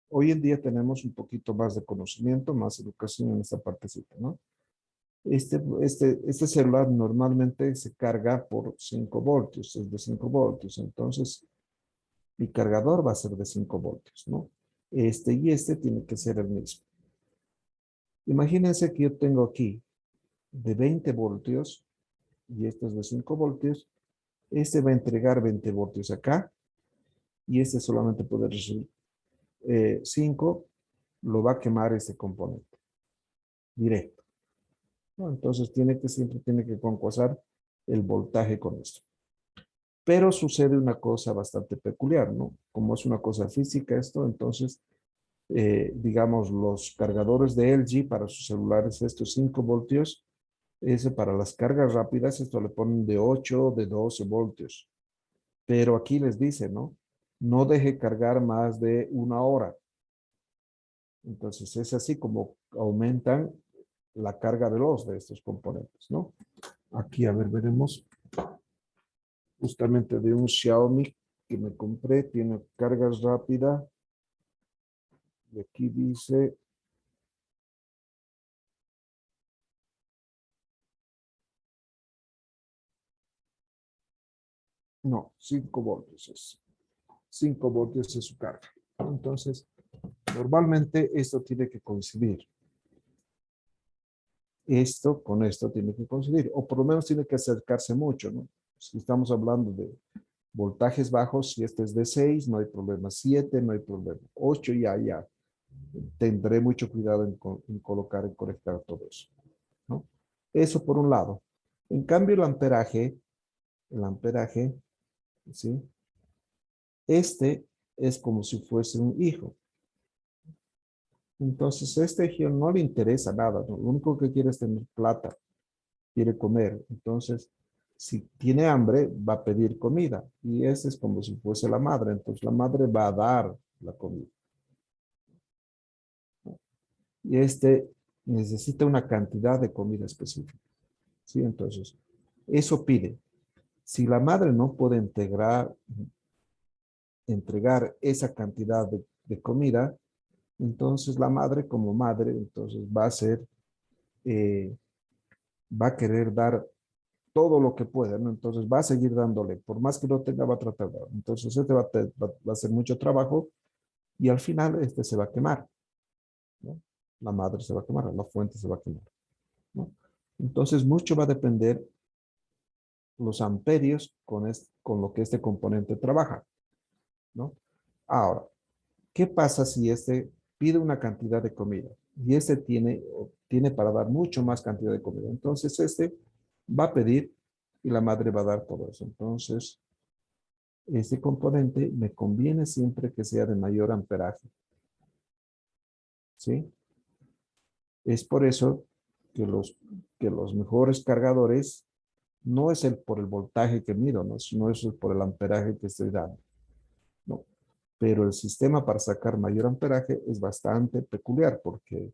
Hoy en día tenemos un poquito más de conocimiento, más educación en esta partecita, ¿no? Este celular normalmente se carga por 5 voltios, es de 5 voltios. Entonces, mi cargador va a ser de 5 voltios, ¿no? Este y este tiene que ser el mismo. Imagínense que yo tengo aquí de 20 voltios y este es de 5 voltios. Este va a entregar 20 voltios acá y este solamente puede recibir 5, lo va a quemar este componente directo, ¿no? Entonces siempre tiene que concursar el voltaje con esto. Pero sucede una cosa bastante peculiar, ¿no? Como es una cosa física esto, entonces, digamos, los cargadores de LG para sus celulares, estos 5 voltios, ese para las cargas rápidas, esto le ponen de 8, de 12 voltios. Pero aquí les dice, ¿no? No deje cargar más de 1 hora. Entonces es así como aumentan la carga veloz de estos componentes, ¿no? Aquí, a ver, veremos. Justamente de un Xiaomi que me compré, tiene cargas rápidas. Y aquí dice, no, 5 voltios es. 5 voltios es su carga. Entonces, normalmente esto tiene que coincidir. Esto con esto tiene que coincidir, o por lo menos tiene que acercarse mucho, ¿no? Si estamos hablando de voltajes bajos, si este es de 6, no hay problema. 7, no hay problema. 8, ya. Tendré mucho cuidado en colocar, en conectar todo eso, ¿no? Eso por un lado. En cambio, el amperaje, ¿sí? Este es como si fuese un hijo. Entonces, este hijo no le interesa nada, ¿no? Lo único que quiere es tener plata, quiere comer. Entonces, si tiene hambre, va a pedir comida. Y ese es como si fuese la madre. Entonces, la madre va a dar la comida. Y este necesita una cantidad de comida específica, ¿sí? Entonces, eso pide. Si la madre no puede entregar esa cantidad de comida, entonces la madre como madre, entonces eh, va a querer dar todo lo que pueda, ¿no? Entonces va a seguir dándole, por más que no tenga, va a tratar de dar. Entonces este va a hacer mucho trabajo y al final este se va a quemar, ¿no? La madre se va a quemar, la fuente se va a quemar, ¿no? Entonces mucho va a depender los amperios con lo que este componente trabaja, ¿no? Ahora, ¿qué pasa si este pide una cantidad de comida y este tiene para dar mucho más cantidad de comida? Entonces este va a pedir y la madre va a dar todo eso. Entonces, este componente me conviene siempre que sea de mayor amperaje, ¿sí? Es por eso que los mejores cargadores no es por el voltaje que mido, ¿no? Sino es por el amperaje que estoy dando, ¿no? Pero el sistema para sacar mayor amperaje es bastante peculiar porque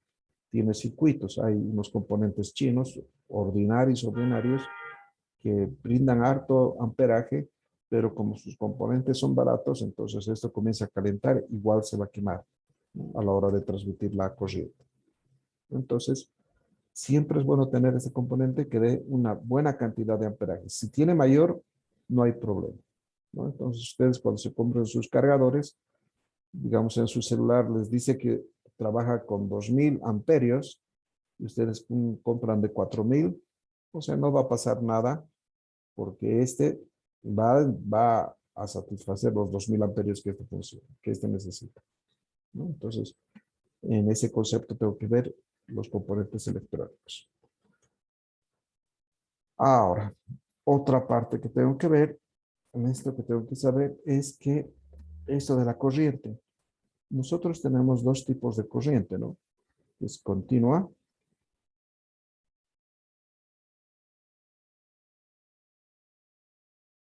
tiene circuitos. Hay unos componentes chinos, ordinarios, que brindan harto amperaje, pero como sus componentes son baratos, entonces esto comienza a calentar, igual se va a quemar, ¿no? A la hora de transmitir la corriente. Entonces, siempre es bueno tener ese componente que dé una buena cantidad de amperaje. Si tiene mayor, no hay problema, ¿no? Entonces, ustedes cuando se compren sus cargadores, digamos en su celular, les dice que trabaja con 2000 amperios y ustedes compran de 4,000, o sea, no va a pasar nada porque este va a satisfacer los 2,000 amperios que este funciona, que este necesita, ¿no? Entonces, en ese concepto tengo que ver los componentes electrónicos. Ahora, otra parte que tengo que ver, en esto que tengo que saber, es que esto de la corriente. Nosotros tenemos dos tipos de corriente, ¿no? Es continua,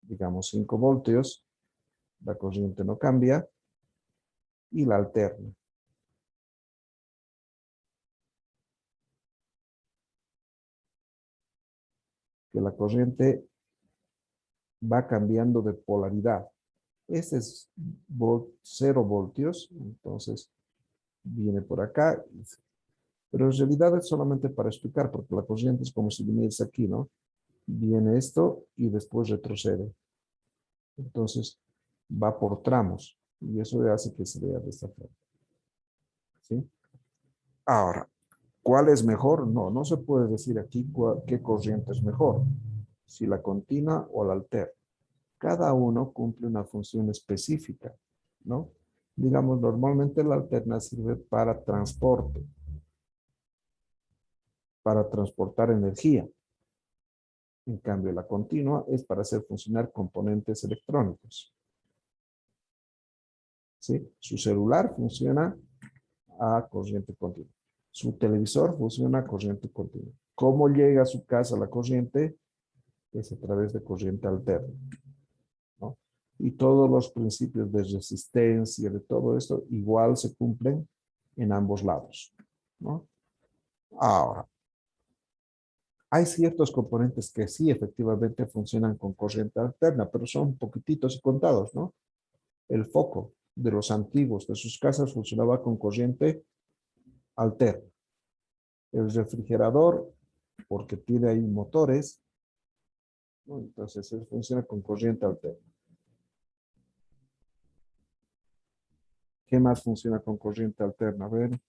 digamos 5 voltios, la corriente no cambia, y la alterna. Que la corriente va cambiando de polaridad. Este es 0 voltios, entonces viene por acá, pero en realidad es solamente para explicar, porque la corriente es como si viniese aquí, ¿no? Viene esto y después retrocede. Entonces va por tramos, y eso hace que se vea de esta forma. ¿Sí? Ahora, ¿cuál es mejor? No, no se puede decir aquí qué corriente es mejor, si la continua o la alterna. Cada uno cumple una función específica, ¿no? Digamos, normalmente la alterna sirve para transportar energía. En cambio, la continua es para hacer funcionar componentes electrónicos. ¿Sí? Su celular funciona a corriente continua. Su televisor funciona a corriente continua. ¿Cómo llega a su casa la corriente? Es a través de corriente alterna, ¿no? Y todos los principios de resistencia, de todo esto, igual se cumplen en ambos lados, ¿no? Ahora, hay ciertos componentes que sí efectivamente funcionan con corriente alterna, pero son poquititos y contados, ¿no? El foco de los antiguos de sus casas funcionaba con corriente alterna. El refrigerador, porque tiene ahí motores, ¿no? Entonces él funciona con corriente alterna. ¿Qué más funciona con corriente alterna? A ver,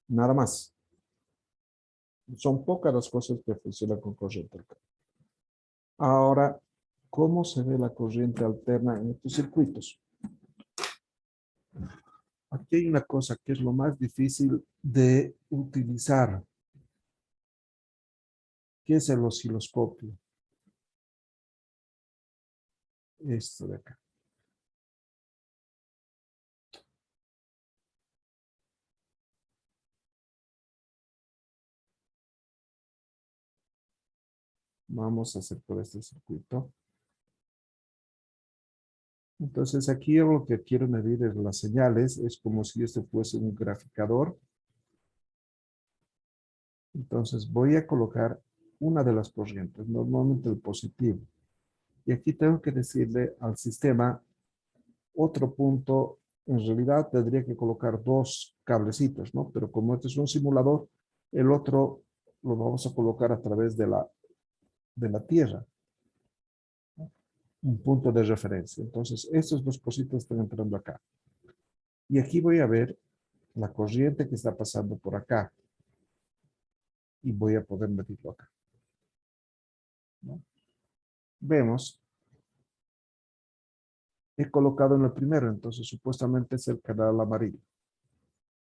nada más. Son pocas las cosas que funcionan con corriente alterna. Ahora, ¿cómo se ve la corriente alterna en estos circuitos? Aquí hay una cosa que es lo más difícil de utilizar, que es el osciloscopio. Esto de acá. Vamos a hacer por este circuito. Entonces aquí yo lo que quiero medir es las señales. Es como si este fuese un graficador. Entonces voy a colocar una de las corrientes, normalmente el positivo. Y aquí tengo que decirle al sistema otro punto. En realidad tendría que colocar dos cablecitos, ¿no? Pero como este es un simulador, el otro lo vamos a colocar a través de la Tierra. Un punto de referencia. Entonces, estos dos cositos están entrando acá. Y aquí voy a ver la corriente que está pasando por acá. Y voy a poder medirlo acá, ¿no? Vemos, he colocado en el primero, entonces supuestamente es el canal amarillo.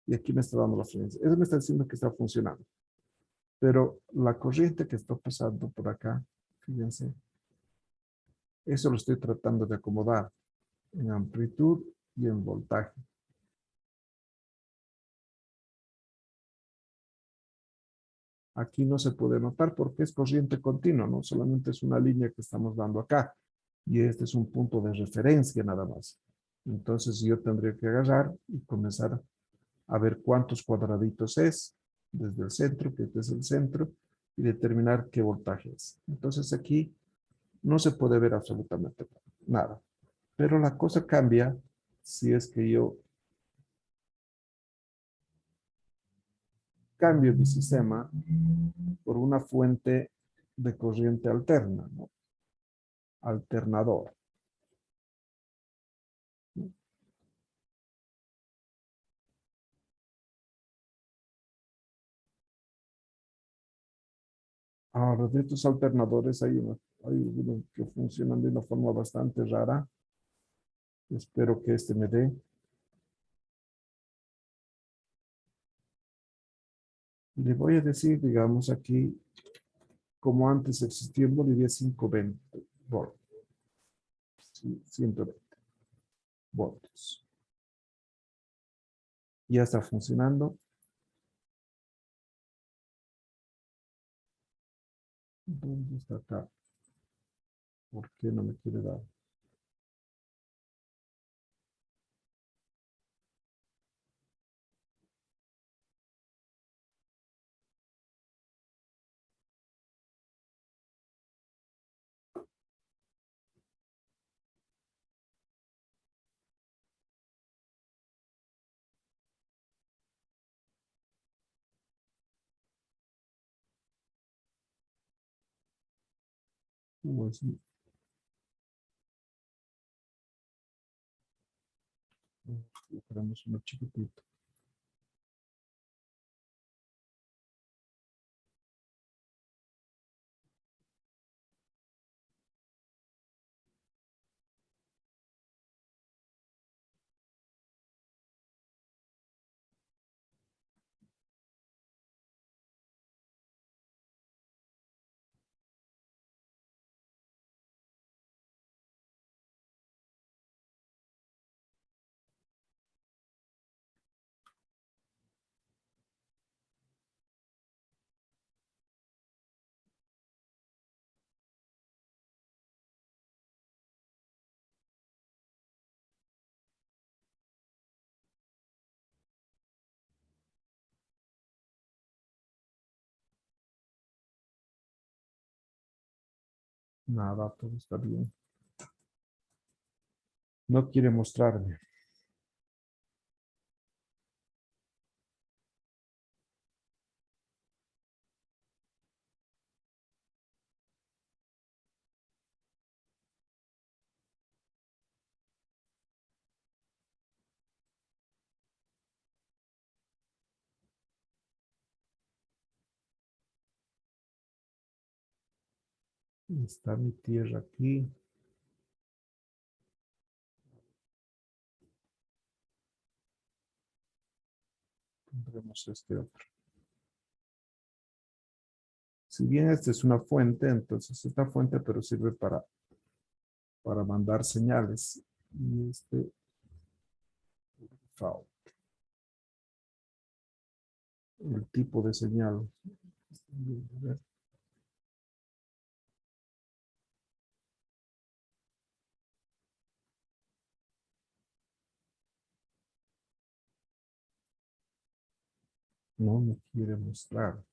Y aquí me está dando la frecuencia. Eso me está diciendo que está funcionando. Pero la corriente que está pasando por acá, fíjense, eso lo estoy tratando de acomodar en amplitud y en voltaje. Aquí no se puede notar porque es corriente continua, no solamente es una línea que estamos dando acá. Y este es un punto de referencia nada más. Entonces yo tendría que agarrar y comenzar a ver cuántos cuadraditos es desde el centro, que este es el centro, y determinar qué voltaje es. Entonces aquí no se puede ver absolutamente nada. Pero la cosa cambia si es que yo cambio mi sistema por una fuente de corriente alterna, ¿no? Alternador. Ahora, de estos alternadores hay unos que funcionan de una forma bastante rara. Espero que este me dé. Le voy a decir, digamos, aquí, como antes existía en Bolivia, 520 volts. Sí, 120 voltios. Ya está funcionando. ¿Dónde está acá? ¿Por qué no me quiere dar? Pues, tenemos uno chiquitito. Nada, todo está bien. No quiere mostrarme. Está mi tierra aquí. Tendremos este otro. Si bien esta es una fuente, entonces esta fuente pero sirve para mandar señales. Y este, FAO, el tipo de señal. No me quiere mostrar.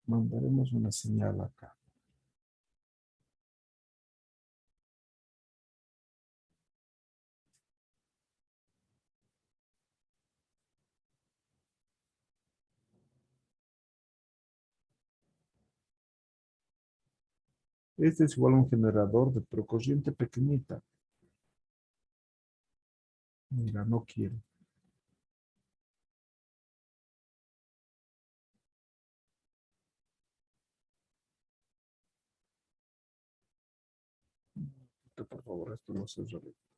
Mandaremos una señal acá. Este es igual a un generador de pero corriente pequeñita. Mira, no quiere. Por favor, esto no se realiza.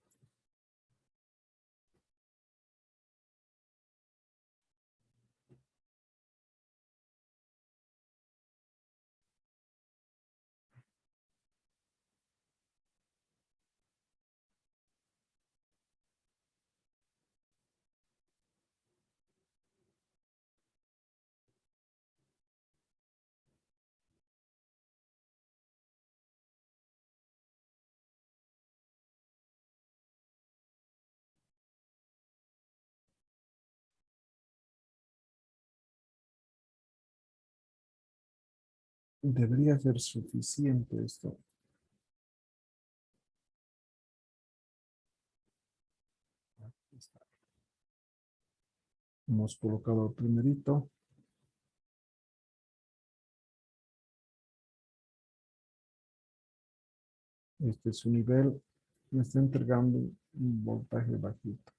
Debería ser suficiente esto. Aquí está. Hemos colocado el primerito. Este es su nivel. Me está entregando un voltaje bajito.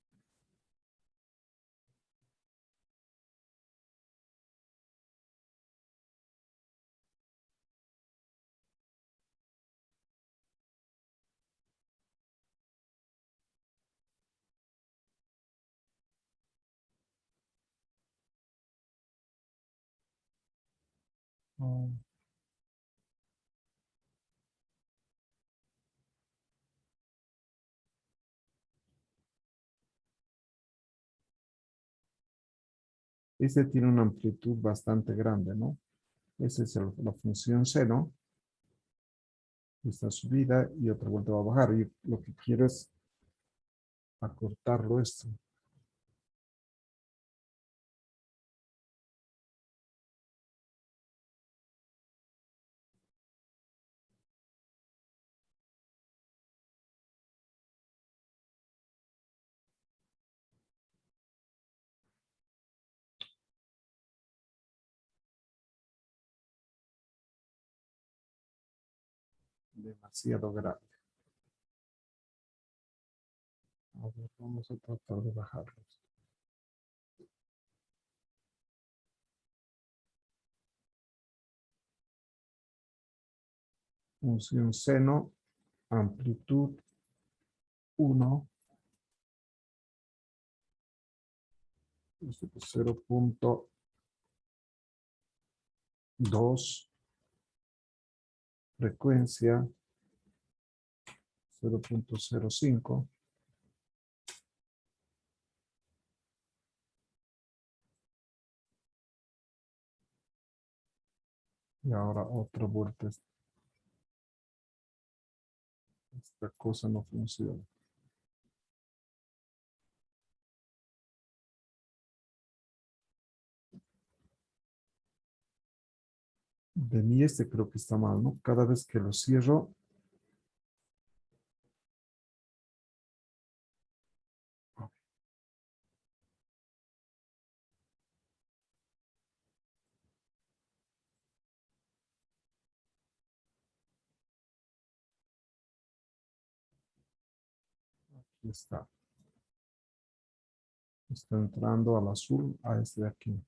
Oh, este tiene una amplitud bastante grande, ¿no? Esa es la función seno. Esta subida y otra vuelta va a bajar. Y lo que quiero es acortarlo esto. Demasiado grande. A ver, vamos a tratar de bajarlo. Función seno, amplitud 1, 0.2, frecuencia 0.05. Y ahora otra vuelta. Esta cosa no funciona. De mí este creo que está mal, ¿no? Cada vez que lo cierro, aquí está. Está entrando al azul, a este de aquí.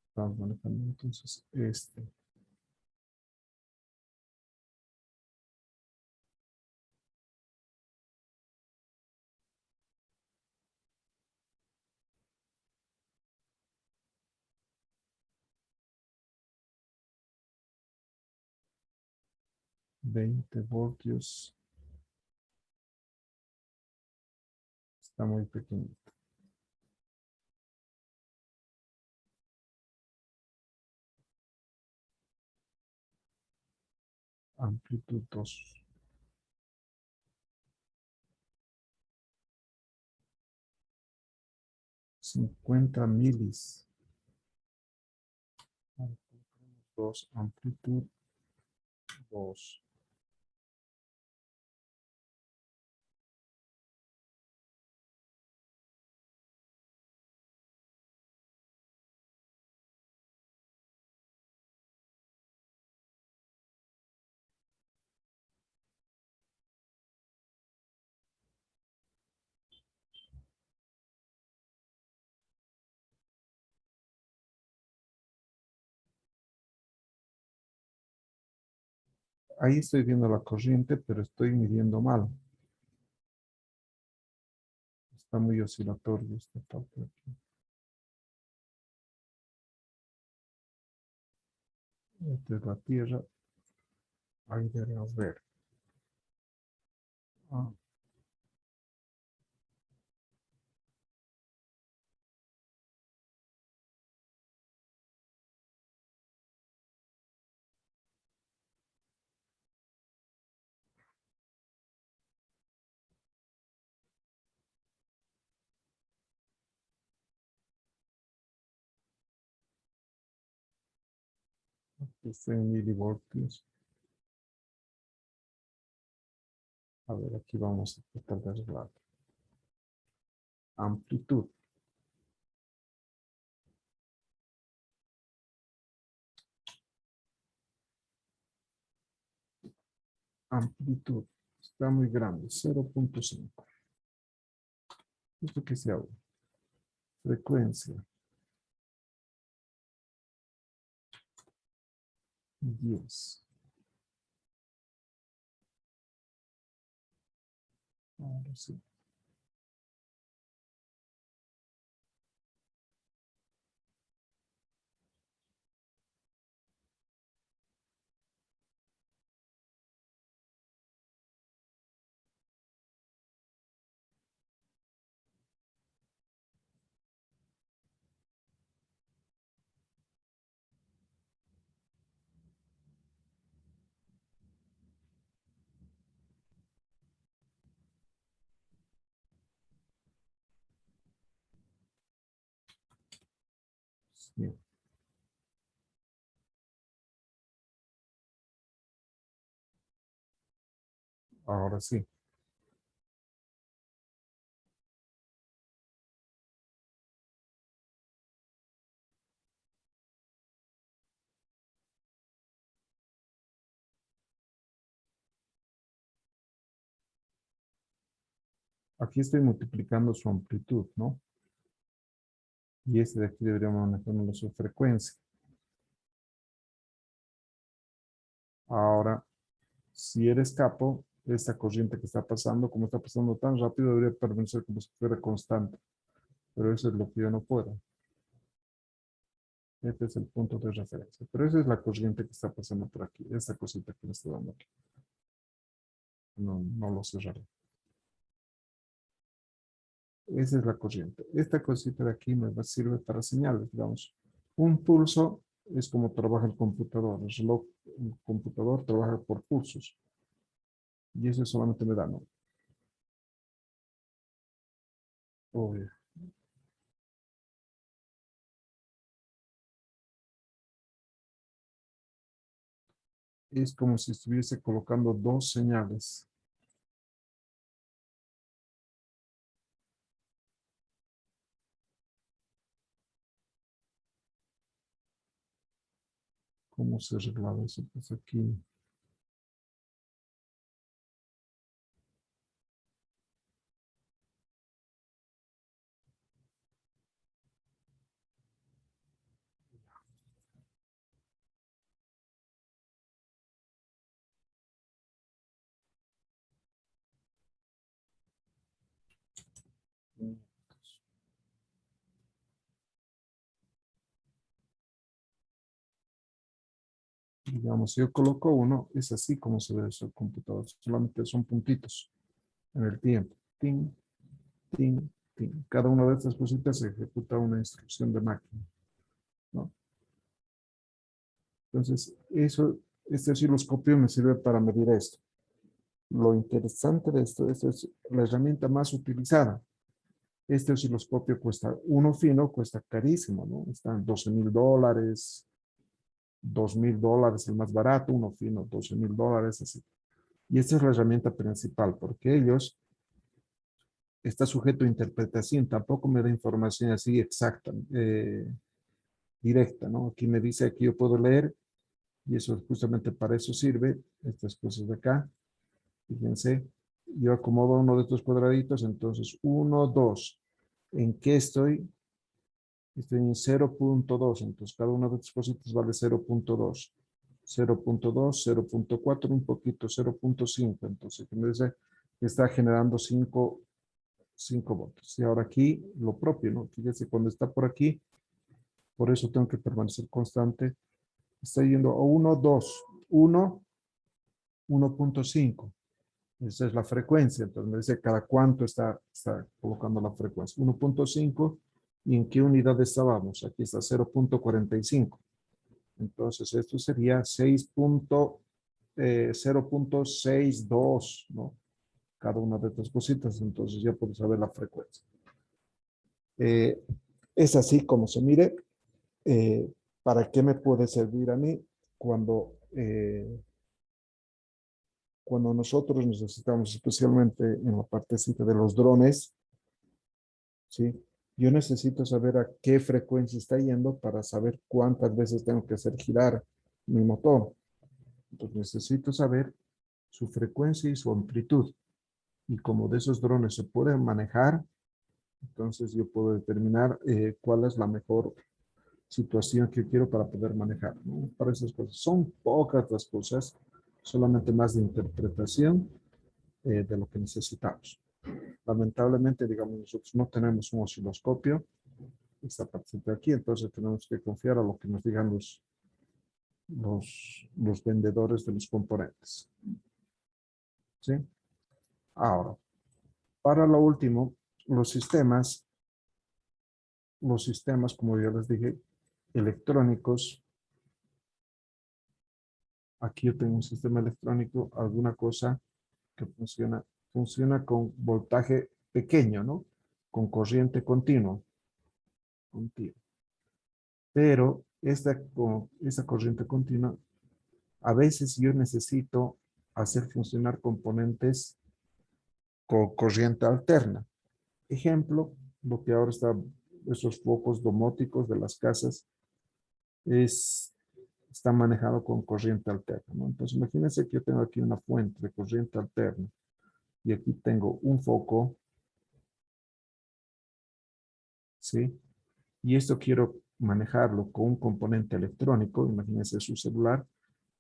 Estamos manejando entonces este. $20 voltios. Está muy pequeño. Amplitud 2. 50 milis. 2, amplitud 2. Ahí estoy viendo la corriente, pero estoy midiendo mal. Está muy oscilatorio esta parte de aquí. Esta es la tierra. Ahí debemos ver. Ah, estoy en milivoltios. A ver, aquí vamos a tratar de arreglar. Amplitud. Amplitud. Está muy grande, 0.5. ¿Esto qué se habla? Frecuencia, 10. Ahora sí. Sí. Ahora sí. Aquí estoy multiplicando su amplitud, ¿no? Y este de aquí deberíamos manejar su frecuencia. Ahora, si eres capo, esta corriente que está pasando, como está pasando tan rápido, debería permanecer como si fuera constante. Pero eso es lo que yo no puedo. Este es el punto de referencia. Pero esa es la corriente que está pasando por aquí. Esta cosita que me está dando aquí. No, no lo cerraré. Esa es la corriente. Esta cosita de aquí me sirve para señales, digamos. Un pulso es como trabaja el computador. El computador trabaja por pulsos. Y eso solamente me da, ¿no? Obvio. Es como si estuviese colocando dos señales. ¿Cómo se arreglaba eso? Pues aquí. Digamos, si yo coloco uno, es así como se ve eso el computador. Solamente son puntitos en el tiempo. Tin, tin, tin. Cada una de estas cositas se ejecuta una instrucción de máquina, ¿no? Entonces, este osciloscopio me sirve para medir esto. Lo interesante de esto es la herramienta más utilizada. Este osciloscopio cuesta, uno fino cuesta carísimo, ¿no? Están $12,000, $2,000 el más barato, uno fino, $12,000, así. Y esta es la herramienta principal, porque ellos está sujeto a interpretación, tampoco me da información así exacta, directa, ¿no? Aquí me dice, aquí yo puedo leer, y eso justamente para eso sirve, estas cosas de acá. Fíjense, yo acomodo uno de estos cuadraditos, entonces 1, 2. ¿En qué estoy? Estoy en 0.2, entonces cada una de estas cositas vale 0.2. 0.2, 0.4, un poquito, 0.5. Entonces, me dice que está generando 5 votos. Y ahora aquí lo propio, ¿no? Fíjense, cuando está por aquí, por eso tengo que permanecer constante. Está yendo a 1, 2, 1, 1.5. Esa es la frecuencia. Entonces me dice cada cuánto está colocando la frecuencia. 1.5. ¿Y en qué unidad estábamos? Aquí está 0.45. Entonces esto sería 0.62, ¿no? Cada una de estas cositas. Entonces ya puedo saber la frecuencia. Eh, es así como se mire. ¿Para qué me puede servir a mí cuando, cuando nosotros necesitamos, especialmente en la partecita de los drones, ¿sí? Yo necesito saber a qué frecuencia está yendo para saber cuántas veces tengo que hacer girar mi motor. Entonces necesito saber su frecuencia y su amplitud. Y como de esos drones se pueden manejar, entonces yo puedo determinar cuál es la mejor situación que quiero para poder manejar, ¿no? Para esas cosas. Son pocas las cosas, solamente más de interpretación de lo que necesitamos. Lamentablemente, digamos, nosotros no tenemos un osciloscopio, esta parte de aquí, entonces tenemos que confiar a lo que nos digan los vendedores de los componentes. ¿Sí? Ahora, para lo último, los sistemas, como ya les dije, electrónicos. Aquí yo tengo un sistema electrónico, alguna cosa que funciona con voltaje pequeño, ¿no? Con corriente continua. Pero esta corriente continua, a veces yo necesito hacer funcionar componentes con corriente alterna. Ejemplo, lo que ahora está, esos focos domóticos de las casas, está manejado con corriente alterna, ¿no? Entonces, imagínense que yo tengo aquí una fuente de corriente alterna y aquí tengo un foco, ¿sí? Y esto quiero manejarlo con un componente electrónico, imagínense su celular.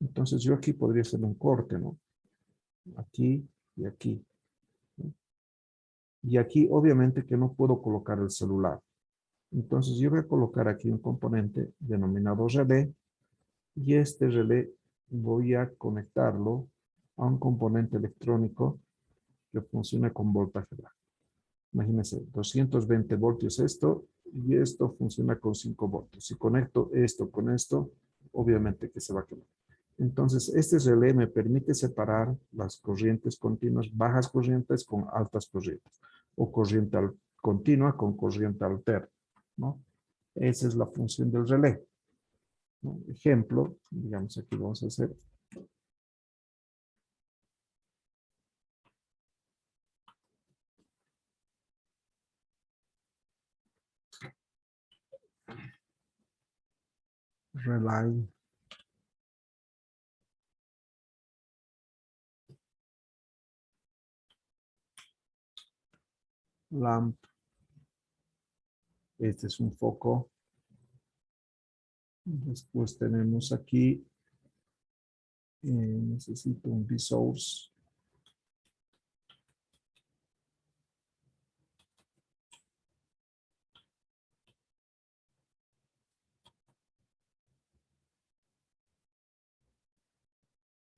Entonces, yo aquí podría hacer un corte, ¿no? Aquí y aquí, ¿no? Y aquí, obviamente, que no puedo colocar el celular. Entonces, yo voy a colocar aquí un componente denominado relé y este relé voy a conectarlo a un componente electrónico que funciona con voltaje bajo. Imagínense, 220 voltios esto y esto funciona con 5 voltios. Si conecto esto con esto, obviamente que se va a quemar. Entonces, este relé me permite separar las corrientes continuas, bajas corrientes con altas corrientes, o corriente continua con corriente alterna, ¿no? Esa es la función del relé, ¿no? Ejemplo, digamos aquí vamos a hacer relay lamp. Este es un foco. Después tenemos aquí, necesito un V-source.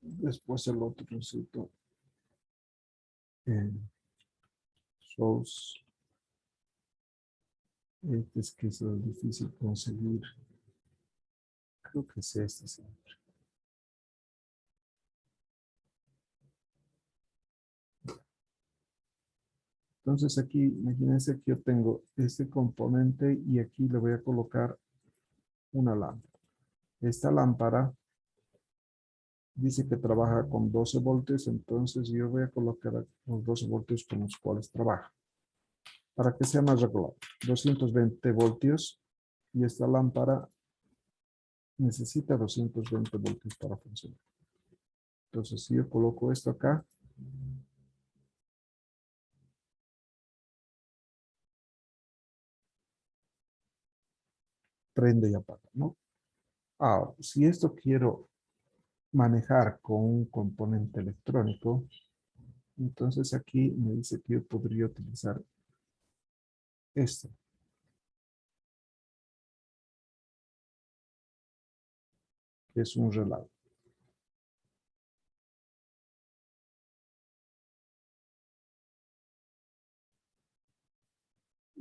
Después el otro necesito source. Este es que es difícil conseguir. Creo que es este siempre. Entonces aquí, imagínense que yo tengo este componente y aquí le voy a colocar una lámpara. Esta lámpara dice que trabaja con 12 voltios, entonces yo voy a colocar los 12 voltios con los cuales trabaja. Para que sea más regular, 220 voltios y esta lámpara necesita 220 voltios para funcionar. Entonces, si yo coloco esto acá, prende y apaga, ¿no? Ahora, si esto quiero manejar con un componente electrónico, entonces aquí me dice que yo podría utilizar esto, que es un relay.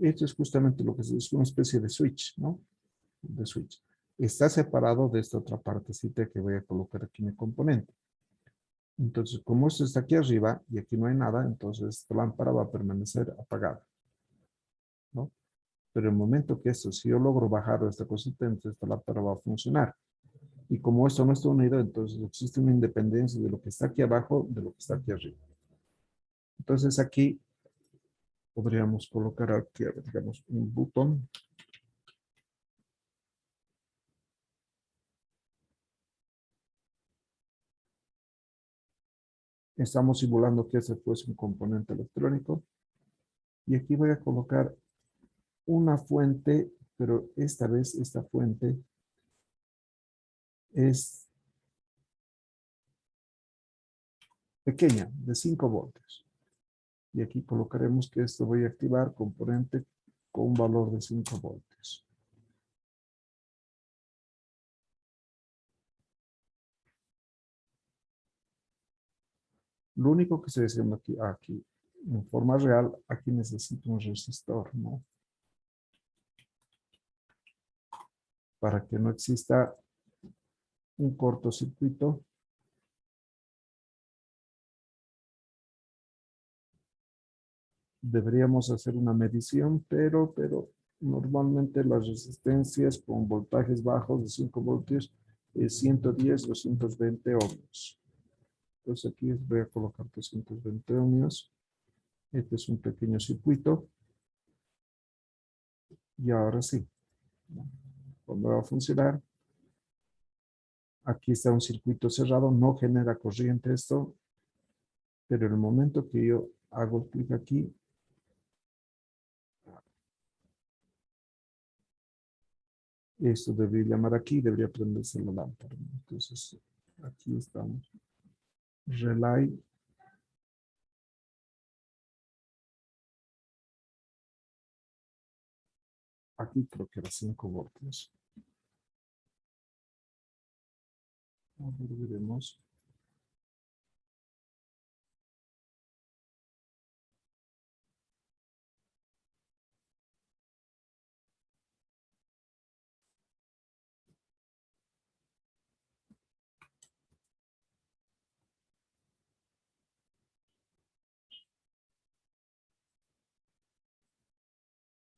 Esto es justamente lo que es una especie de switch, ¿no? De switch. Está separado de esta otra partecita que voy a colocar aquí en el componente. Entonces, como esto está aquí arriba y aquí no hay nada, entonces esta lámpara va a permanecer apagada, ¿no? Pero en el momento que esto, si yo logro bajar esta cosita, entonces esta lámpara va a funcionar. Y como esto no está unido, entonces existe una independencia de lo que está aquí abajo de lo que está aquí arriba. Entonces aquí podríamos colocar aquí, digamos, un botón. Estamos simulando que ese fuese un componente electrónico. Y aquí voy a colocar una fuente, pero esta vez esta fuente es pequeña, de 5 voltios. Y aquí colocaremos que esto voy a activar componente con un valor de 5 voltios. Lo único que estoy haciendo aquí, en forma real, aquí necesito un resistor, ¿no? Para que no exista un cortocircuito. Deberíamos hacer una medición, pero normalmente las resistencias con voltajes bajos de 5 voltios es 110, 220 ohmios. Entonces aquí voy a colocar 220 ohmios. Este es un pequeño circuito. Y ahora sí, cuando va a funcionar, aquí está un circuito cerrado, no genera corriente esto, pero en el momento que yo hago clic aquí, esto debería llamar aquí, debería prenderse la lámpara. Entonces, aquí estamos. Relay. Aquí creo que era 5 voltios. A ver, veremos.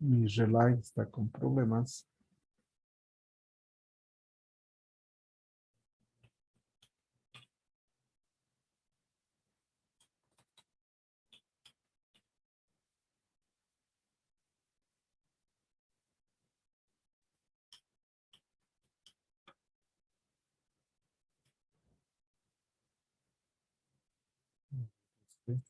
Mi relay está con problemas. ¿Sí?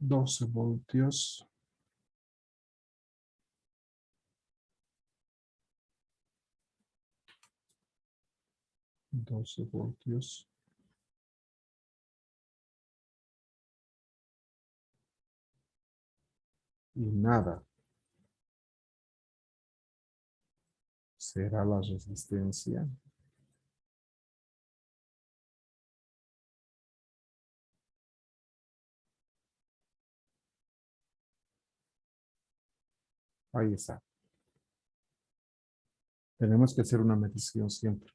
12 voltios. 12 voltios. Y nada. ¿Será la resistencia? Ahí está. Tenemos que hacer una medición siempre.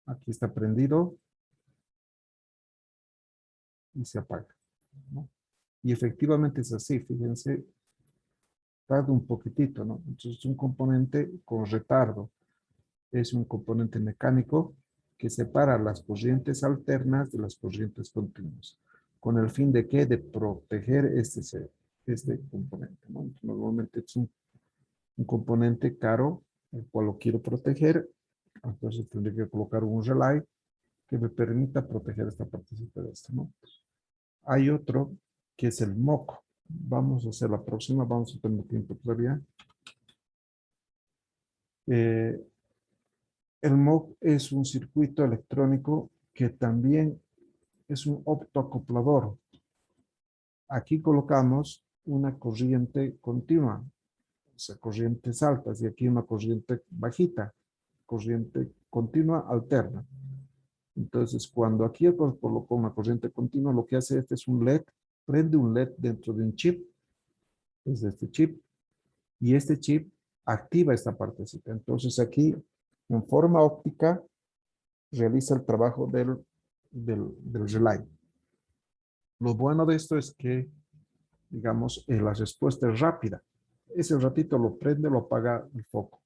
Aquí está prendido y se apaga, ¿no? Y efectivamente es así, fíjense, tarda un poquitito, ¿no? Entonces es un componente con retardo. Es un componente mecánico que separa las corrientes alternas de las corrientes continuas. ¿Con el fin de qué? De proteger este componente, ¿no? Normalmente es un componente caro, el cual lo quiero proteger. Entonces tendré que colocar un relay que me permita proteger esta partecita de esto, ¿no? Hay otro que es el MOC. Vamos a hacer la próxima, vamos a tener tiempo todavía. Eh, el MOC es un circuito electrónico que también es un optoacoplador. Aquí colocamos una corriente continua, o sea, corrientes altas, y aquí una corriente bajita, corriente continua alterna. Entonces, cuando aquí yo coloco una corriente continua, lo que hace este es un LED, prende un LED dentro de un chip, es este chip, y este chip activa esta partecita. Entonces aquí en forma óptica realiza el trabajo del relay. Lo bueno de esto es que, digamos, la respuesta es rápida. Ese ratito lo prende, lo apaga el foco.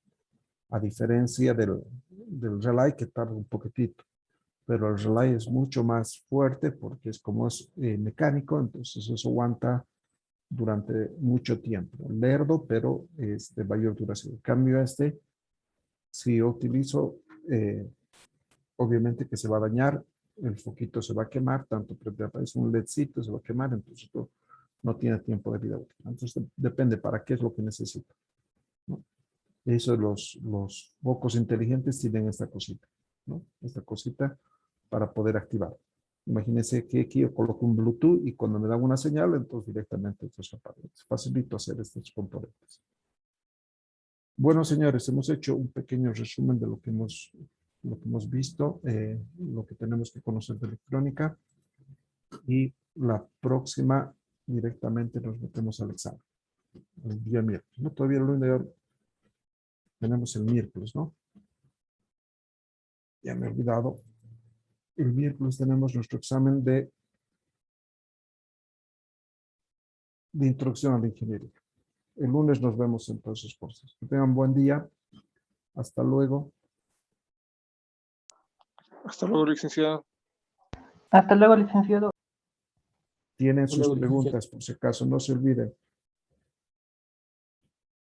A diferencia del relay que tarda un poquitito. Pero el relay es mucho más fuerte porque es como es mecánico, entonces eso aguanta durante mucho tiempo. Lerdo, pero es de mayor duración. En cambio, si yo utilizo, obviamente que se va a dañar, el foquito se va a quemar, tanto que aparece un LEDcito, se va a quemar, entonces no tiene tiempo de vida útil. Entonces depende para qué es lo que necesita, ¿no? Eso los focos inteligentes tienen esta cosita, ¿no? Esta cosita para poder activar. Imagínense que aquí yo coloco un Bluetooth y cuando me dan una señal, entonces directamente esto se apaga. Es facilito hacer estos componentes. Bueno, señores, hemos hecho un pequeño resumen de lo que hemos visto, lo que tenemos que conocer de electrónica, y la próxima directamente nos metemos al examen, el día miércoles, ¿no? Todavía el lunes tenemos el miércoles, ¿no? Ya me he olvidado. El miércoles tenemos nuestro examen de introducción a la ingeniería. El lunes nos vemos entonces, cosas. Que tengan buen día. Hasta luego. Hasta luego, licenciado. Hasta luego, licenciado. Tienen Hasta sus luego, licenciado. preguntas, por si acaso, no se olviden.